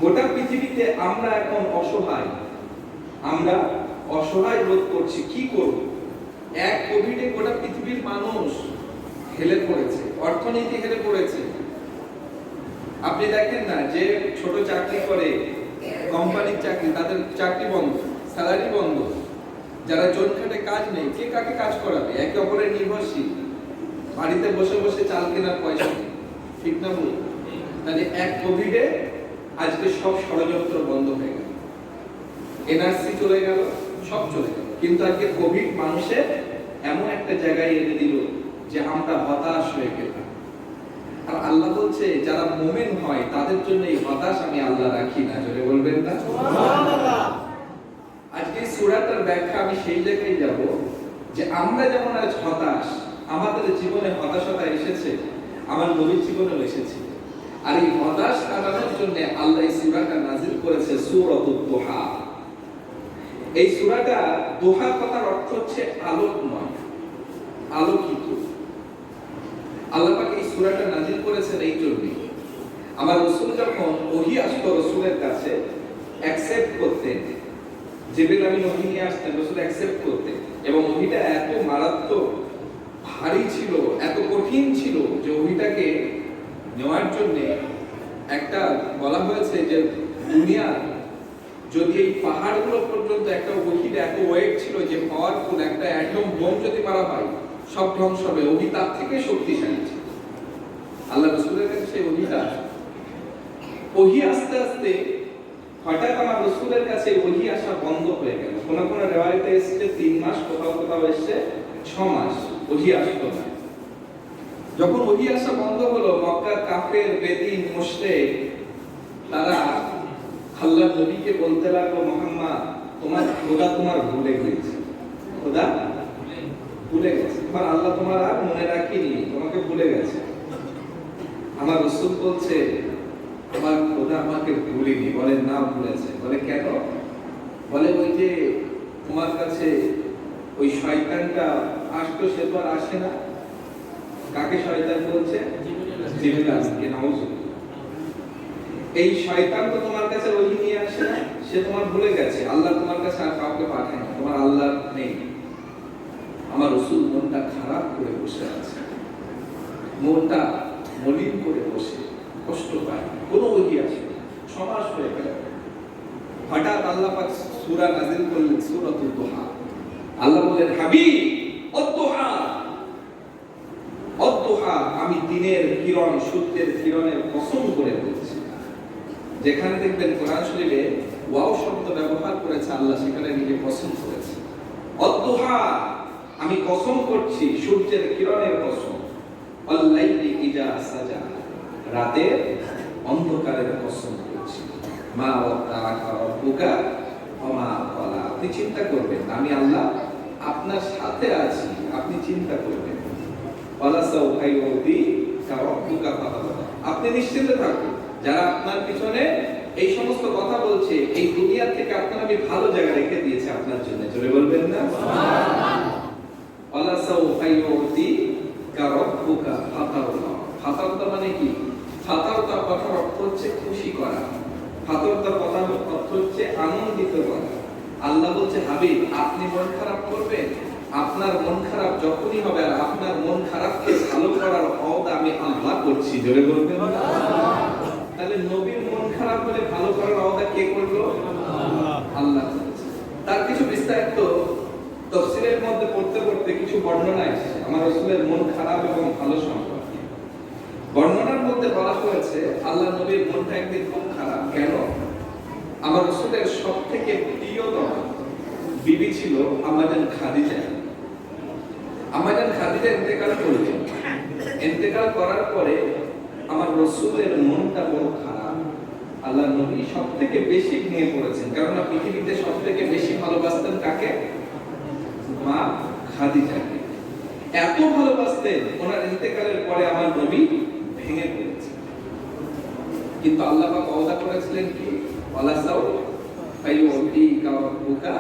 গোটা পৃথিবীতে আমরা এখন অসহায়, আমরা অসহায় বোধ করছি। কি করব? এক কোভিডে গোটা পৃথিবীর মানুষ হেলে পড়েছে, অর্থনীতি হেলে পড়েছে। আপনি দেখেন না, যে ছোট চাকরি করে, কোম্পানির চাকরি, তাদের চাকরি বন্ধ, স্যালারি বন্ধ। যারা জন খাটে কাজ নেই, কে কাকে কাজ করাবে? একে অপরের নির্ভরশীল, বাড়িতে বসে বসে চাল কেনার পয়সা নেই। ঠিক না বল? তাহলে এক কোভিডে আজকে সব ষড়যন্ত্র বন্ধ হয়ে গেল, এনআরসি চলে গেল, সব চলে গেল। কিন্তু আজকে কোভিড মানুষের এমন একটা জায়গায় এনে দিল যে আমরা হতাশ হয়ে গেলাম। আর আল্লাহ বলছে, যারা মুমিন হয় তাদের জন্য এই হতাশ আমি আল্লাহ রাখি না। জোরে বলবেন না সুবহানাল্লাহ। আজকে সূরাটার ব্যাখ্যা আমি সেই জায়গায় যাব যে আমরা যেমন আজ হতাশ, আমাদের জীবনে হতাশা এসেছে, আমার নবীর জীবনেও এসেছে। আর এই হতাশ কাটানোর জন্য আল্লাহ এই সূরাটা নাযিল করেছে, সূরাতুদ দুহা। এই সূরাটা, দুহা কথার অর্থ হচ্ছে আলোকময়, আলোকিত। আল্লাহ পাক এই সূরাটা নাযিল করেছেন এই জন্যই, আমার রাসূল যখন ওহী আসতো রাসূলের কাছে অ্যাকসেপ্ট করতেন, জিবরিল আমিন ওহী নিয়ে আসতেন, রাসূল অ্যাকসেপ্ট করতেন। এবং ওহীটা এত মারাত্মক ভারী ছিল, এত কঠিন ছিল যে ওহীটাকে নেওয়ার জন্য একটা বলা হয়েছে যে দুনিয়া যদি এই পাহাড়গুলো পর্যন্ত একটা ওহীটা এত ওয়েট ছিল যে পাওয়ারফুল একটা অ্যাটম বোম যদি মারা হয় সব ধ্বংস হবে। ওহী তার থেকে শক্তিশালী ছিল। আল্লাহ রাসূলের কাছে সেই ওহীটা, ওহী আস্তে আস্তে হঠাৎ আমার রাসূলের কাছে ওহী আসা বন্ধ হয়ে গেল। কোন কোন রিওয়ায়াতে এসেছে 3 মাস, কোথাও কোথাও এসেছে 6 মাস ওহী আসতো না। যখন ওহী আসা বন্ধ হলো, মক্কার কাফের, বেদিন, মুশরিক তারা আল্লাহর নবীকে বলতে লাগলো, মুহাম্মদ তোমার খোদা তোমার ভুলে গেছে, খোদা ভুলে গেছে, তোমার আল্লাহ তোমার আর মনে রাখেনি, তোমাকে ভুলে গেছে। আমার রাসূল বলছে, আমার খোদা আমাকে ভুলেনি। বলে না, ভুলেছে। বলে কেন? বলে ওই যে তোমার কাছে ওই শয়তানটা আসতো, সে তো আর আসে না। কাকে শয়তান বলছে? জিবরিল আমিনকে। নাউযুবিল্লাহ। এই শয়তান তো তোমার কাছে ওহী নিয়ে আসে না, সে তোমার ভুলে গেছে। আল্লাহ তোমার কাছে আর কাউকে পাঠায় না, তোমার আল্লাহ নেই। আমার রাসূল মনটা খারাপ করে বসে আছে, মনটা মলিন করে বসে কষ্ট পায়, কোন ওহী আসে না। 6 মাস হয়ে গেল। হঠাৎ আল্লাহ পাক সূরা নাযিল করলেন, সূরাতুদ দুহা। আল্লাহ বলেন, হাবিব অদ-দুহা, অদ-দুহা, আমি দিনের কিরণ, সূর্যের কিরণের কসম করে বলছি। যেখানে দেখবেন কোরআন শরীফে ওয়াও শব্দ ব্যবহার করেছে আল্লাহ, সেখানে নিজে কসম করেছে। অদ-দুহা, আমি কসম করছি সূর্যের কিরণের কসম। আল-লাইলি ইজা সাজা, রাতের অন্ধকারের কসম করছি। মা ওয়াদাআকা রাব্বুকা ওয়া মা ক্বালা। আপনি চিন্তা করবেন, আমি আল্লাহ আপনার সাথে আছি, আপনি চিন্তা করবেন। ওয়ালা সাউফা ইউতিকা রাব্বুকা ফাতারদা। আপনি নিশ্চিন্ত থাকুন, যারা আপনার পিছনে এই সমস্ত কথা বলছে, এই দুনিয়া থেকে আপনার আমি ভালো জায়গা রেখে দিয়েছি আপনার জন্য। জোরে বলবেন না সুবহানাল্লাহ। ওয়ালা সাউফা ইউতিকা রাব্বুকা ফাতারদা। ফাতারদা মানে কি? ফাতারদা কথার অর্থ হচ্ছে খুশি করা, ফাতারদার কথার অর্থ হচ্ছে আনন্দিত করা। আল্লাহ বলছে, হাবিব আপনি মন খারাপ করবেন, আপনার মন খারাপ যখনই হবে, আর আপনার মন খারাপকে ভালো করার ওয়াদা আমি আল্লাহ করছি। জোরে বলবেন না। তাহলে নবীর মন খারাপ হলে ভালো করার ওয়াদা কে করলো? আল্লাহ করেছে। তার কিছু বিস্তারিত তাফসীরের মধ্যে পড়তে পড়তে কিছু বর্ণনা এসেছে আমার রাসূলের মন খারাপ এবং ভালো সম্পর্কে। বর্ণনার মধ্যে বলা হয়েছে, আল্লাহ নবীর মনটা একদিন খুব খারাপ। কেন? আমার রাসূলের সবথেকে প্রিয়তম বিবি ছিল আম্মাজান খাদিজা। আম্মাজান খাদিজা ইন্তেকাল করলেন। ইন্তেকাল করার পরে আমার রাসূলের মনটা বড় খারাপ। আল্লাহ নবী সবথেকে বেশি ভেঙে পড়েছেন, কারণ পৃথিবীতে সবথেকে বেশি ভালোবাসতেন কাকে? মা খাদিজাকে। এত ভালোবাসতেন, ওনার ইন্তেকালের পরে আমার নবী ভেঙে পড়েছে। কিন্তু আল্লাহ পাক ওয়াদা করেছিলেন কি? ওয়ালা সাউফা ইউতিকা রাব্বুকা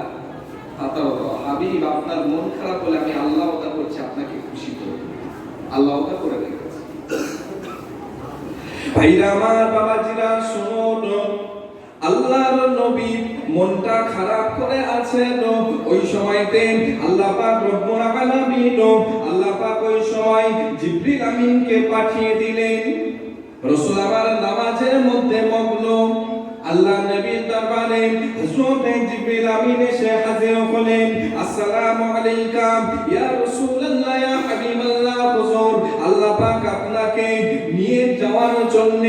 ফাতারদা। হাবিব আপনার মন খারাপ হলে আমি আল্লাহ ওয়াদা করছি আপনাকে খুশি করব। আল্লাহ ওয়াদা করে রেখেছে। ভাইরা আমার, বাবাজিরা শুনুন, নবী মনটা খারাপ করে আছেন, ওই সময়তে আল্লাহ পাক রব্বুল আলামিন আল্লাহ পাক ওই সময় জিবরিল আমিনকে পাঠিয়ে দিলেন। রাসূল আমার নামাজের মধ্যে মগ্ন, আল্লাহ নবীর দরবারে হযরত জিবরিল আমিন এসে হাজির হলেন। আসসালামু আলাইকা ইয়া রাসূলুল্লাহ ইয়া হাবিবাল্লাহ, হুজুর আল্লাহ পাক আপনাকে নিয়ে যাওয়ার জন্য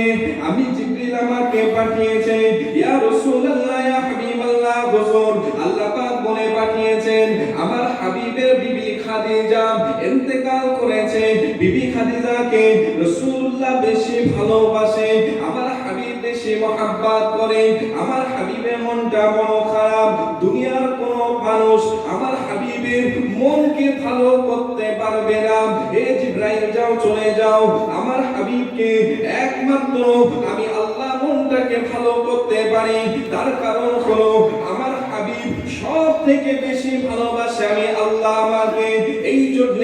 আমি জিবরিল আমাকে পাঠিয়েছে। ইয়া রাসূলুল্লাহ ইয়া হাবিবাল্লাহ, হুজুর আল্লাহ পাক বলে পাঠিয়েছেন আমার হাবিবের বিবি খাদিজা ইন্তেকাল করেছে। বিবি খাদিজাকে রাসূলুল্লাহ বেশি ভালোবাসে, আমার হাবিব বেশি মহব্বত করে। আমার হাবিবের মনটা বড় খারাপ, দুনিয়ার কোন মানুষ আমার হাবিবের মনকে ভালো করতে পারবে না। হে জিবরাইল যাও, চলে যাও, আমার হাবিবকে একমাত্র আমি আল্লাহ মনটাকে ভালো করতে পারি। তার কারণ হলো আমার হাবিব সব থেকে বেশি ভালোবাসে আমি আল্লাহ আমাকে, এই জন্য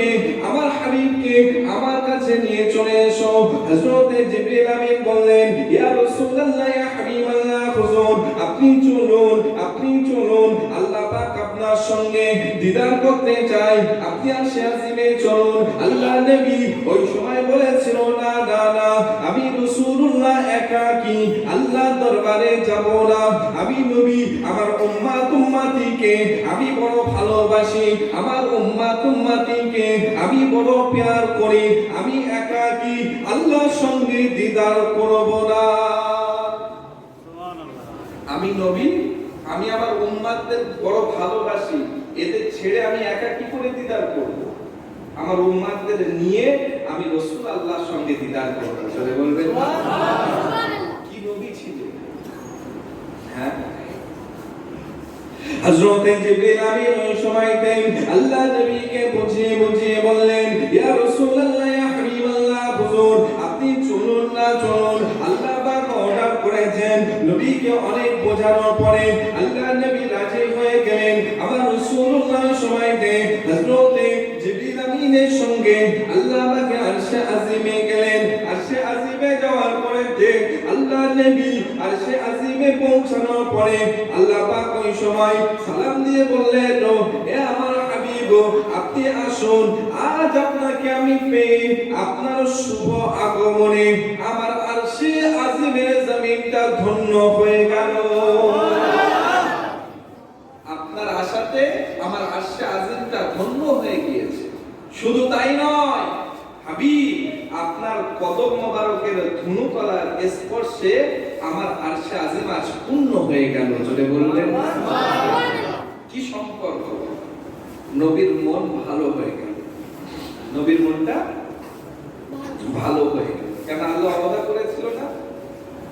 আমার হাবিবকে আমার কাছে নিয়ে চলে এসো। হযরত জিবরিল আমিন বললেন ইয়া রাসূলুল্লাহ ইয়া হাবিবাল্লাহ, হুজুর আপনি চলুন, আপনি চলুন, আল্লাহ পাক আপনার সঙ্গে দিদার করতে চাই, আপনি আরশে আজিমে চলুন। আল্লাহ নবী ওই সময় বলেছিল না না না, আমি রাসূলুল্লাহ একাকী আল্লাহ দরবারে যাব না। আমি নবী আমার উম্মত উম্মতিকে আমি বড় ভালোবাসি, আমার উম্মত উম্মতিকে আমি বড় প্যার করি, আমি একাকী আল্লাহর সঙ্গে দিদার করব না। আমি নবী, আমি আমার উম্মতদের বড় ভালোবাসি, এদের ছেড়ে আমি একা কি করে দিদার করব? আমার উম্মতদের নিয়ে আমি রাসূল আল্লাহর সঙ্গে দিদার করব। চলে বলবেন কি নবী ছিল? হ্যাঁ, হযরত জিবরিল আমিন ওই সময়তে আল্লাহ নবীকে বুঝিয়ে বুঝিয়ে বললেন ইয়া রাসূলুল্লাহ ইয়া হাবিবাল্লাহ, হুজুর আপনি চলুন না চলুন, আল্লাহ পাক অর্ডার করেছেন। নবীকে অনেক বোঝানোর পরে আল্লাহ নবী রাজি হয়ে গেলেন। আমার রাসূলুল্লাহ সময়তে হযরত জিবরিল আমিনের সঙ্গে আল্লাহ পাকের আরশে আজিমে গেলেন। আরশে আজিমে যাওয়ার পরে যে আল্লাহ নবী আরশে আজিমে পৌঁছানোর পরে আল্লাহ পাক ওই সময় সালাম দিয়ে বললেন এ আমার হাবিব আপনি আসুন, আজ আপনাকে আমি পেয়ে আপনার শুভ আগমনে আমার আরশে আজিমের জমিনটা ধন্য হয়ে গেল। আপনার আশাতে আমার আরশে আজিমটা ধন্য হয়ে গিয়েছে। শুধু তাই নয় হাবিব, আপনার কদম মোবারকের ধুনুতলার স্পর্শে আমার আরশে আজিম আজ পূর্ণ হয়ে গেল। জোরে বললেন কি সম্পর্ক! নবীর মন ভালো হয়ে গেল, নবীর মনটা ভালো হয়ে গেল। কেন আল্লাহ ওয়াদা করেছিল না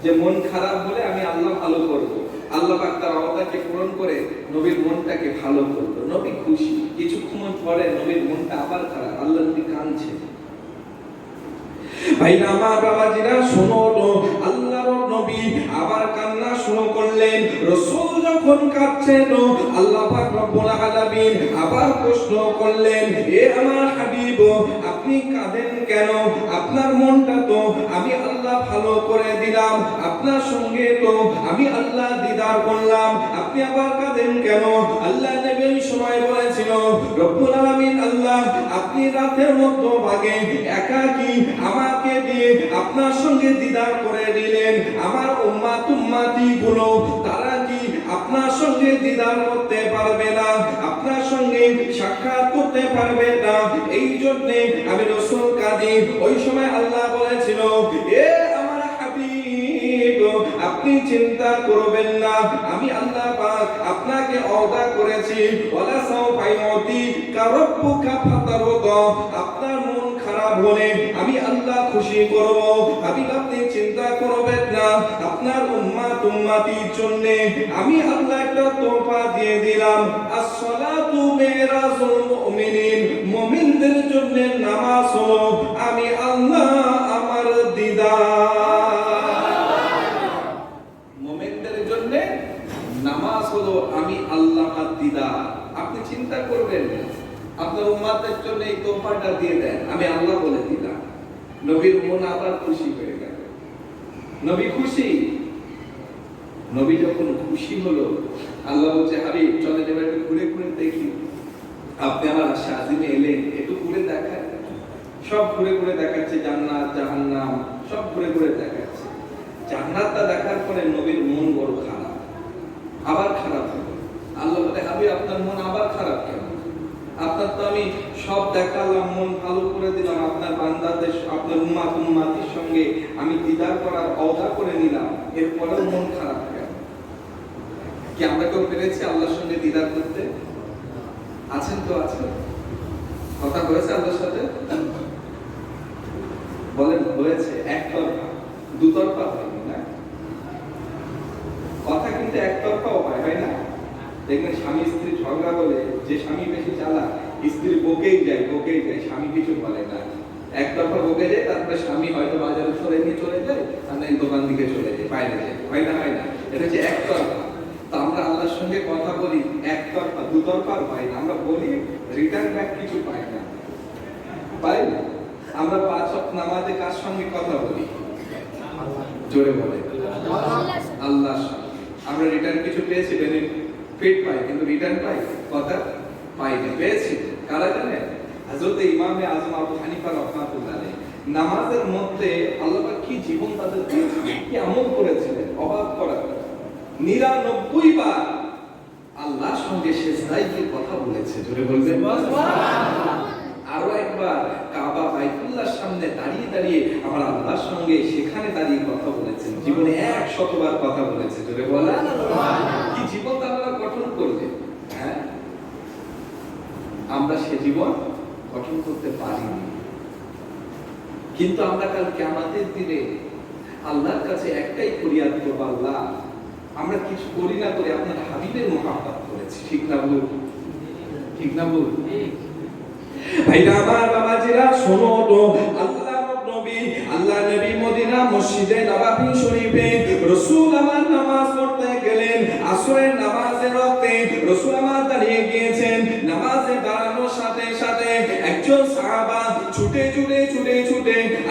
যে মন খারাপ হলে আমি আল্লাহ ভালো করব। আল্লাহ পাক তার ওয়াদাকে পূরণ করে নবীর মনটাকে ভালো করলো। নবী খুশি। কিছুক্ষণ পরে নবীর মনটা আবার খারাপ, আল্লাহ নবী কাঁদছে। ভাইরা আমার বাবাজিরা শোনো তো, আল্লাহর নবী আবার কান্না শুরু করলেন। রাসূল যখন কাঁদছেন আল্লাহ পাক রব্বুল আলামিন আবার প্রশ্ন করলেন এ আমার হাবিব আপনি কাঁদেন কেন? আপনার মনটা তো আমি আল্লাহ ভালো করে দিলাম, আপনার সঙ্গে তো আমি আল্লাহ দিদার করলাম, আপনি আবার কাঁদেন কেন? আল্লাহ নবী সময় বলেছিল রব্বুল আলামিন আল্লাহ আপনি রাতের মধ্যভাগে একাকী আমাকে দিয়ে আপনার সঙ্গে দিদার করে দিলেন। আমার উম্মত উম্মতি গুলো তারা কি আপনার সঙ্গে দিদার করতে পারবে না, আপনার সঙ্গে সাক্ষাৎ করতে পারবে না? এই জন্য আমি রাসূল কাঁদি। ওই সময় আল্লাহ বলেছিল এ আমার হাবিব আপনি চিন্তা করবেন না, আমি আল্লাহ পাক আপনাকে ওয়াদা করেছি ওয়ালা সাউফা ইউতিকা রাব্বুকা ফাতারদা, আপনার মন খারাপ হলে আমি আল্লাহ খুশি করব। আমি আপনি চিন্তা করবেন না, আপনার উম্মত উম্মতির জন্য আমি আল্লাহ একটা তোফা দিয়ে দিলাম। as-salatu mi'razul mu'minin, মুমিনদের জন্য নামাজ হলো আমি আল্লাহ আমার দিদার। মুমিনদের জন্য নামাজ হলো আমি আল্লাহ আমার দিদার। আপনি চিন্তা করবেন না, আপনার উম্মতের জন্য এই তোফাটা দিয়ে দেন, আমি আল্লাহ বলে দিলাম। নবীর মন আবার খুশি হয়ে গেল, নবী খুশি। নবী যখন খুশি হলো, আল্লাহ বলছে হাবিব চলে যাবে, একটু ঘুরে ঘুরে দেখি, আপনি আমার আশা আজিমে এলেন, একটু ঘুরে দেখায়। সব ঘুরে ঘুরে দেখাচ্ছে, জান্নাত জাহান্নাম সব ঘুরে ঘুরে দেখাচ্ছে। জান্নাতটা দেখার পরে নবীর মন বড় খারাপ, আবার খারাপ হলো। আল্লাহ বলে হাবিব আপনার মন আবার খারাপ কেন? আপনার তো আমি সব দেখালাম, মন ভালো করে দিলাম, আপনার বান্দাদের আপনার উম্মাতির সঙ্গে আমি দিদার করার ওয়াদা করে নিলাম, এরপরেও মন খারাপ কেন? কি আমরা কেউ পেরেছি আল্লাহর সঙ্গে দিদার করতে? আছেন তো? আছেন? কথা হয়েছে আল্লাহর সাথে? বলেন হয়েছে? একতরফা দুতরফা হয়নি না? কথা কিন্তু একতরফাও হয় না? দেখবেন স্বামী স্ত্রী ঝগড়া বলে, যে স্বামী বেশি চালাক স্ত্রী বকেই যায়, স্বামী কিছু বলে না। একতরফা বকে যায়, তারপরে স্বামী হয়তো বাজারে সরে নিয়ে চলে যায়, আর দোকান দিকে চলে যায়, বাইরে যায়। হয় না? এটা হচ্ছে একতরফা। তো আমরা আল্লাহর সঙ্গে কথা বলি একতরফা, দুতরফা হয় না। আমরা বলি, রিটার্ন ব্যাক কিছু পাই না। আমরা 5 ওয়াক্ত নামাজে কার সঙ্গে কথা বলি? জোরে বলে আল্লাহর সঙ্গে। আমরা রিটার্ন কিছু পেয়েছি, বেনিফিট পাই, কিন্তু রিটার্ন পাই কথা পাই না। পেয়েছি কারা জানে? হযরত ইমামে আযম আবু হানিফা রাহমাতুল্লাহ আলাইহি নামাজের মধ্যে আল্লাহ পাক কি জীবন তাদের দিয়েছিলেন, কি আমল করেছিলেন, অবাক করা। 99 বার আল্লাহর সঙ্গে সিজদায় গিয়ে কথা বলেছে। জোরে বলবেন সুবহানাল্লাহ। আরো একবার কাবা বাইতুল্লাহর সামনে দাঁড়িয়ে দাঁড়িয়ে আমার আল্লাহর সঙ্গে সেখানে দাঁড়িয়ে কথা বলেছেন। জীবনে 100 বার কথা বলেছে। জোরে বলেন সুবহানাল্লাহ। কি জীবন আল্লাহ গঠন করবে। হ্যাঁ, আমরা সে জীবন গঠন করতে পারিনি, কিন্তু আমরা কাল কিয়ামতের দিনে আল্লাহর কাছে একটাই ফরিয়াদ করব, আল্লাহ আমরা কিছু করি না করে আপনার হাবিবের মুহাব্বত করেছি। ঠিক না বল? ঠিক না বল? ভাইরা আমার, বাবাজিরা শোনো তো, আল্লাহ নবী মদিনা মসজিদে নববী শরীফে রাসূল আমার নামাজ পড়তে গেলেন। আসরের নামাজের ওয়াক্তে রাসূল আমার দাঁড়িয়ে গিয়েছেন। নামাজে দাঁড়ানোর সাথে সাথে একজন সাহাবা ছুটে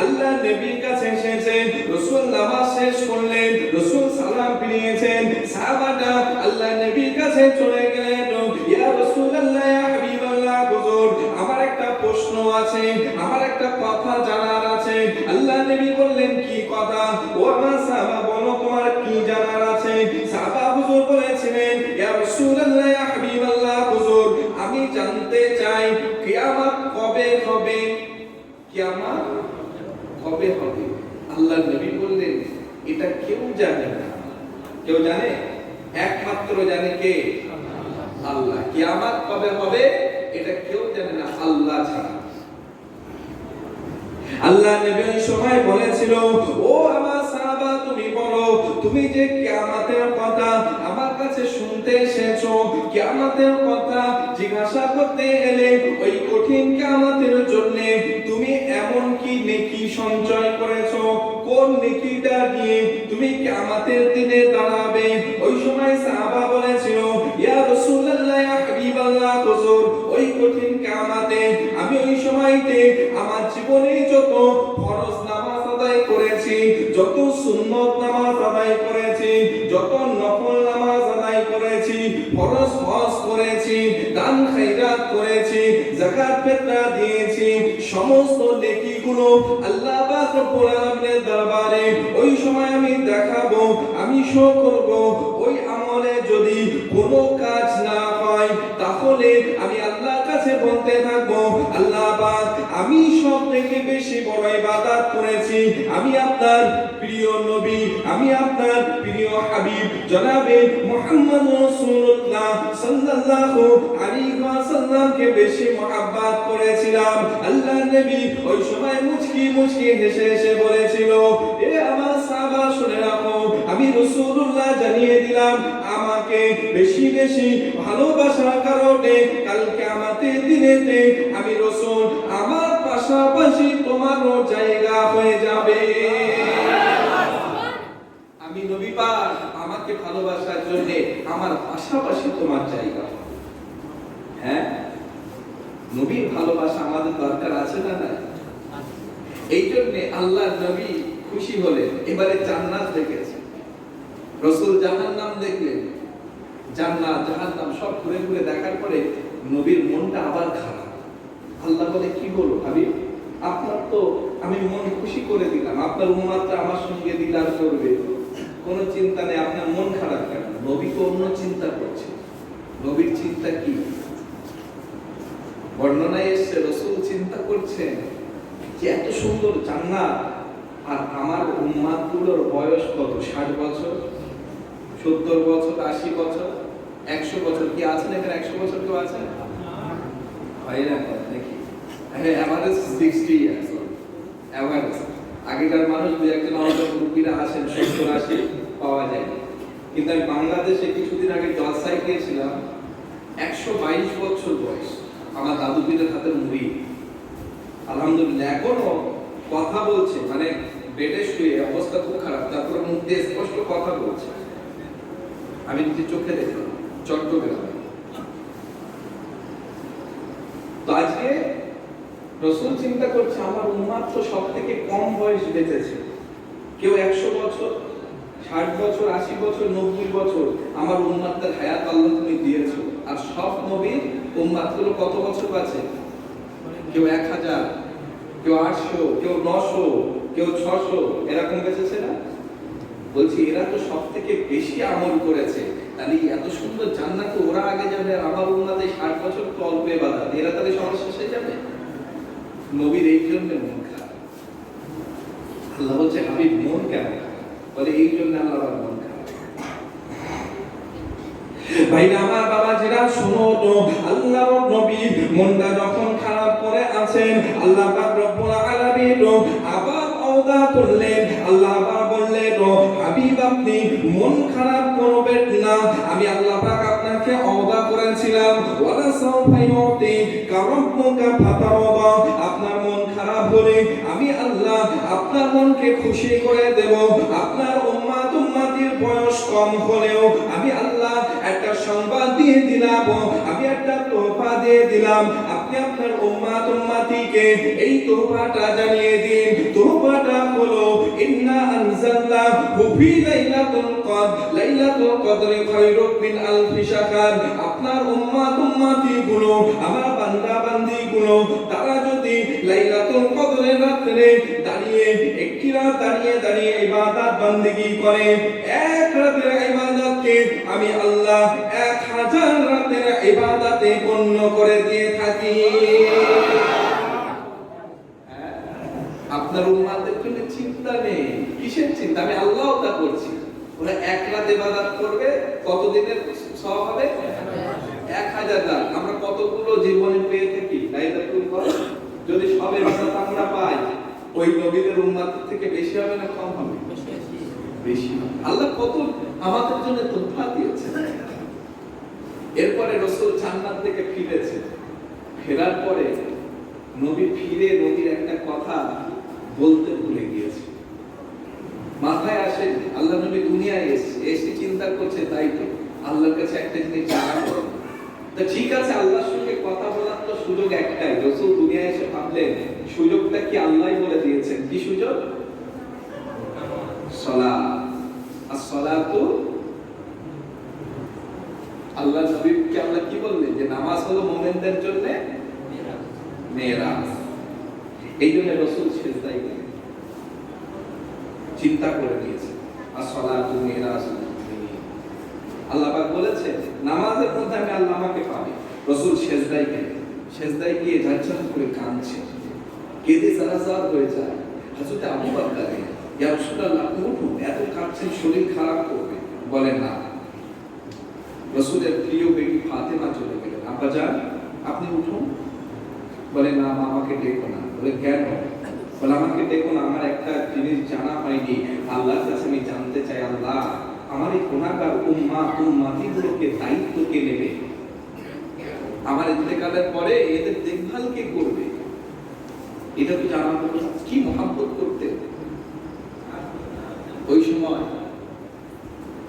আল্লাহ নবীর কাছে এসেছে। রাসূল নামাজ শেষ করলেন, রাসূল সালাম ফিরিয়েছেন। সাহাবাটা আল্লাহ নবীর কাছে চলে গেলেন, ইয়া রাসূলুল্লাহ, ইয়া হাবিবাল্লাহ, হুজুর আমার একটা প্রশ্ন আছে, আমার একটা কথা জানার আছে। আল্লাহ নবী বললেন, কি কথা? ও আমার সাহাবা, বলো তোমার কি জানার আছে? সাহাবা হুজুর বলেছিলেন, ইয়া রাসূলুল্লাহ, ইয়া হাবিবাল্লাহ, হুজুর আমি জানতে চাই কিয়ামত কবে হবে? কিয়ামত কবে হবে? আল্লাহ নবী বললেন, এটা কেউ জানে না। কেউ জানে? একমাত্র জানে কে? আল্লাহ। কিয়ামত কবে হবে এটা কেউ জানে না আল্লাহ ছাড়া। আল্লাহ নবী ওই সময় বলেছিল, ও আমার সাহাবা তুমি বলো, তুমি যে কিয়ামতের কথা আমার কাছে শুনতে এসেছো, কিয়ামতের কথা জিজ্ঞাসা করতে এলে, ওই কঠিন কিয়ামতের জন্য তুমি এমন কি নেকি সঞ্চয় করেছো? কোন নেকিটা দিয়ে তুমি কিয়ামতের দিনে দাঁড়াবে? ওই সময় সাহাবা বলেছিল, ইয়া রাসূলুল্লাহ, ইয়া হাবিবাল্লাহ, হুজুর ওই কঠিন কিয়ামতে আমি ওই সময়তে আমার জীবনে যত ফরজ নামাজ আদায় করেছি, যত সুন্নত নামাজ আদায় করেছি, যত নফল নামাজ আদায় করেছি, ফরজ হজ করেছি, দান খায়রাত করেছি, যাকাত ফিতরা দিয়েছি, সমস্ত নেকিগুলো আল্লাহ পাক রব্বুল আলামিনের দরবারে ওই সময় আমি দেখাবো, আমি শো করব। ওই আমলে যদি কোনো কাজ না হয় তাহলে আমি আল্লাহর কাছে বলতে থাকবো, আল্লাহ পাক আমি সবথেকে বেশি বড় ইবাদত করেছি, আমি আপনার প্রিয় নবী, আমি আপনার প্রিয় হাবিব জনাবে মুহাম্মদ রাসূলুল্লাহ সাল্লাল্লাহু আলাইহি ওয়াসাল্লামকে বেশি মহব্বত করেছিলাম। আল্লাহ নবী ওই সময় মুচকি হেসে বলেছিল, এ আমার সাহাবা শুনে রাখো, আমি রাসূলুল্লাহ জানিয়ে দিলাম, আমাকে বেশি ভালোবাসার কারণে কাল কিয়ামতের দিনেতে আমি রাসূল আমার পাশাপাশি তোমারও জায়গা হয়ে যাবে। আমি নবী পাক আমাকে ভালোবাসার জন্য আমার পাশাপাশি তোমার জায়গা। হ্যাঁ, নবীর ভালোবাসা আমাদের দরকার আছে না? না, এই জন্য আল্লাহ নবী খুশি হলেন, এবারে জান্নাত দেখেছে। রাসূল জাহান্নাম দেখলেন, জান্নাত জাহান্নাম সব ঘুরে ঘুরে দেখার পরে নবীর মনটা আবার খারাপ। আল্লাহ বলে, কি বলো হাবিব, আপনার তো আমি মন খুশি করে দিলাম, আপনার উম্মতরা আমার সঙ্গে দিদার করবে, কোনো চিন্তা নেই, আপনার মন খারাপ কেন? নবী তো অন্য চিন্তা করছে। নবীর চিন্তা কি? বর্ণনায় এসেছে রাসূল চিন্তা করছেন যে এত সুন্দর জান্নাত, আর আমার উম্মতগুলোর বয়স কত? 60 বছর, 70 বছর, 80 বছর, 100 বছর। কি আছেন এখানে 100 বছর কেউ আছেন? হয় না নাকি? হ্যাঁ, এভারেজ 60 ইয়ার্স এভারেজ। আগেকার মানুষ দুই একজন আমাদের মুরব্বীরা আসেন 70-80 পাওয়া যায়, কিন্তু আমি বাংলাদেশে কিছুদিন আগে জলসায় গিয়েছিলাম, 122 বছর বয়স আমার দাদু পীরের হাতের মুড়ি। আলহামদুলিল্লাহ এখনো কথা বলছে, মানে বেডে শুয়ে, অবস্থা খুব খারাপ, তারপরে মুখ দিয়ে স্পষ্ট কথা বলছে। আমি নিজে চোখে দেখলাম চট্টগ্রামে। তো আজকে রাসূল চিন্তা করছে আমার উম্মত তো সব থেকে কম বয়স বেঁচেছে, কেউ 100 বছর, 60 বছর, 80 বছর, 90 বছর। আমার উম্মতদের হায়াত আল্লাহ তুমি দিয়েছো, আর সব নবীর উম্মতগুলো কত বছর বাঁচে? কেউ 1000, কেউ 800, কেউ 900, কেউ 600, এরকম বেঁচেছে না? বলছি এরা তো সব থেকে বেশি আমল করেছে, তাহলে এত সুন্দর জান্নাতে ওরা আগে যাবে, আর আমার উম্মতে 60 বছর তো অল্প ইবাদত, এরা তাহলে সবার শেষে যাবে। নবীর এই জন্য মন খারাপ। আল্লাহ বলছে, হাবিব মন কেন? বলে এই জন্য আল্লাহর মন খারাপ। ভাইরা আমার, বাবাজিরা শোনো তো, আল্লাহর নবী মনটা যখন খারাপ করে আছেন, আল্লাহ পাক রব্বুল আলামিন আবার ওয়াদা করলেন। আল্লাহ আবার বললেন, হাবিব আপনি মন খারাপ করবেন না, আমি আল্লাহ পাক আপনাকে ওয়াদা করেছিলাম, ওয়ালা সাউফা ইউতি কারাব্বুকা ফাতারদা, আপনার মন খারাপ হলে আমি আল্লাহ আপনার মনকে খুশি করে দেব। আপনার উম্মতির বয়স কম হলেও আমি আল্লাহ একটা সংবাদ দিয়ে দিলাম, আমি একটা তোহফা দিয়ে দিলাম, আপনি আপনার উম্মতিকে এই তোহফাটা জানিয়ে দিন। তোহফাটা হলো ইন্না আনজালনাহু ফি লাইলাতুল কদর, লাইলাতুল কদরি খায়রুম মিন আলফি শাহর। আপনার উম্মতি গুলো, আমার বান্দা বান্দি গুলো, তারা যদি লাইলাতুল কদরের রাতে দাঁড়িয়ে, একটি রাত দাঁড়িয়ে দাঁড়িয়ে ইবাদত বندگی করে, এক রাতের ইবাদতকে আমি আল্লাহ 1000 রাতের ইবাদতে গণ্য করে দিয়ে থাকি। আপনার উম্মতের জন্য চিন্তা নেই, কিসের চিন্তা? আমি আল্লাহ তা করছি। ওরা এক রাত ইবাদত করবে, কত দিনের সওয়াব হবে? 1000 রাত। আমরা কতগুলো জীবনে পেয়ে থাকি লাইলাতুল কদর, যদি সব ইবাদত আমরা পাই, ওই নবীদের উম্মত থেকে বেশি হবে না কম হবে? বেশি। আল্লাহ কত আমাদের জন্য তোহফা দিয়েছেন। এরপরে রাসূল জান্নাত থেকে ফিরেছে, ফেরার পরে নবী ফিরে নবীর একটা কথা বলতে ভুলে গিয়েছে, মাথায় আসে। আল্লাহ নবী দুনিয়ায় এসে চিন্তা করছে, তাই তো আল্লাহর কাছে একটা জিনিস জানা করো। তো ঠিক আছে, আল্লাহর সঙ্গে কথা বলার তো সুযোগ একটাই। রাসূল দুনিয়ায় এসে ভাবলেন সুযোগটা কি আল্লাহই বলে দিয়েছেন। কি সুযোগ? সালাত। as-salatu, আল্লাহ নবীকে আল্লাহ কি বললেন যে নামাজ হলো মুমিনদের জন্য মেরাজ। এই জন্য রাসূল সিজদায় গেলেন, চিন্তা করে নিয়েছে as-salatu মেরাজুল মুমিনিন। আল্লাহ পাক বলেছেন নামাজের মধ্যে আমি আল্লাহ আমাকে পাবে। রাসূল সিজদায় গেলেন, সিজদায় গিয়ে ঝরঝর করে কাঁদছে, কেঁদে সারাসার হয়ে যায়। হযরত আবু বকর ইয়া রাসূলুল্লাহ উঠুন, এত কাঁদছেন শরীর খারাপ করবে। বলেন না। রাসূলের প্রিয় বেটি ফাতেমা চলে গেলেন, আব্বা জান আপনি উঠুন। বলে না, আমাকে ডেকো না। বলে কেন? বলে আমাকে ডেকো না, আমার একটা জিনিস জানা হয়নি, আল্লাহর কাছে আমি জানতে চাই, আল্লাহ আমার এই গুনাহগার উম্মতিগুলোকে দায়িত্ব কে নেবে? আমার ইন্তেকালের পরে এদের দেখভাল কে করবে? এটা তো জানা হলো না। কি মহব্বত করতে। ওই সময়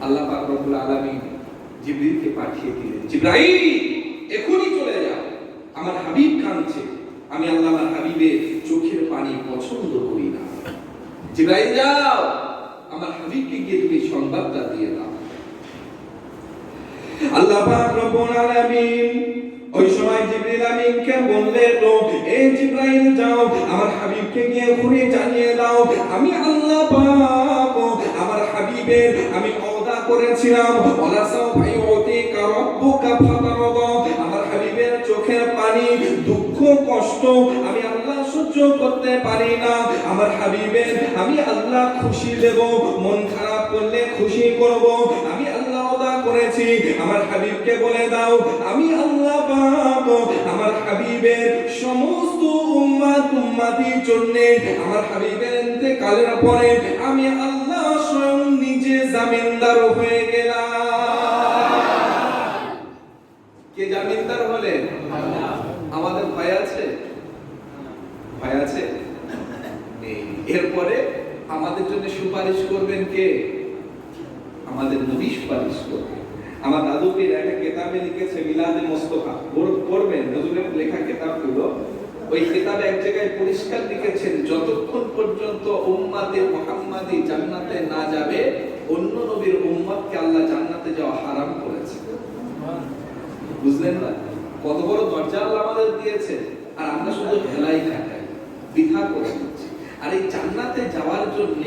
আল্লাহ পাক রব্বুল আলামিন জিবরিলকে পাঠিয়ে দিলেন, জিবরাইল এখনই চলে যাও, আমার হাবিব কাঁদছে, আমি আল্লাহ আমার হাবিবের চোখের পানি পছন্দ করি না। জিবরাইল যাও, আমার হাবিবকে গিয়ে তুমি সংবাদটা দিয়ে দাও। আল্লাহ পাক রব্বুল আলামিন ওই সময় জিবরিল আমিনকে বললেন, এ জিবরাইল যাও আমার হাবিবকে গিয়ে ঘুরে জানিয়ে দাও আমি আল্লাহ পাক আমার হাবিবের আমি ওয়াদা করেছিলাম ওয়ালা সাউফা ইউতিকা রাব্বুকা ফাতারদা, আমার হাবিবের চোখের পানি দুঃখ কষ্ট আমি আল্লাহ সহ্য করতে পারি না, আমার হাবিবের আমি আল্লাহ খুশি দেব, মন খারাপ করলে খুশি করব, আমি আল্লাহ ওয়াদা করেছি। আমার হাবিবকে বলে দাও আমি আল্লাহ পাক আমার হাবিবের সমস্ত উম্মতির জন্য আমার হাবিবের ইন্তেকালের পরে আমি আল্লাহ স্বয়ং নিজে জামিনদার হয়ে গেলাম। কে জামিনদার হলেন? আমাদের ভয় আছে? ভয় আছে? এরপরে আমাদের জন্য সুপারিশ করবেন কে? আমাদের নবী সুপারিশ করবেন। আমার দাদু পীর একটা কিতাবে লিখেছে মিলাদে মুস্তাফা, পড়বেন নজরুলের লেখা কিতাবগুলো। ওই কিতাবে এক জায়গায় পরিষ্কার লিখেছেন যতক্ষণ পর্যন্ত উম্মতে মুহাম্মাদি জান্নাতে না যাবে অন্য নবীর উম্মতকে আল্লাহ জান্নাতে যাওয়া হারাম করেছে। বুঝলেন না কত বড় দরজা আল্লাহ আমাদের দিয়েছে, আর আমরা শুধু হেলাই খাটাই, বৃথা করে দিচ্ছি। আর এই জান্নাতে যাওয়ার জন্য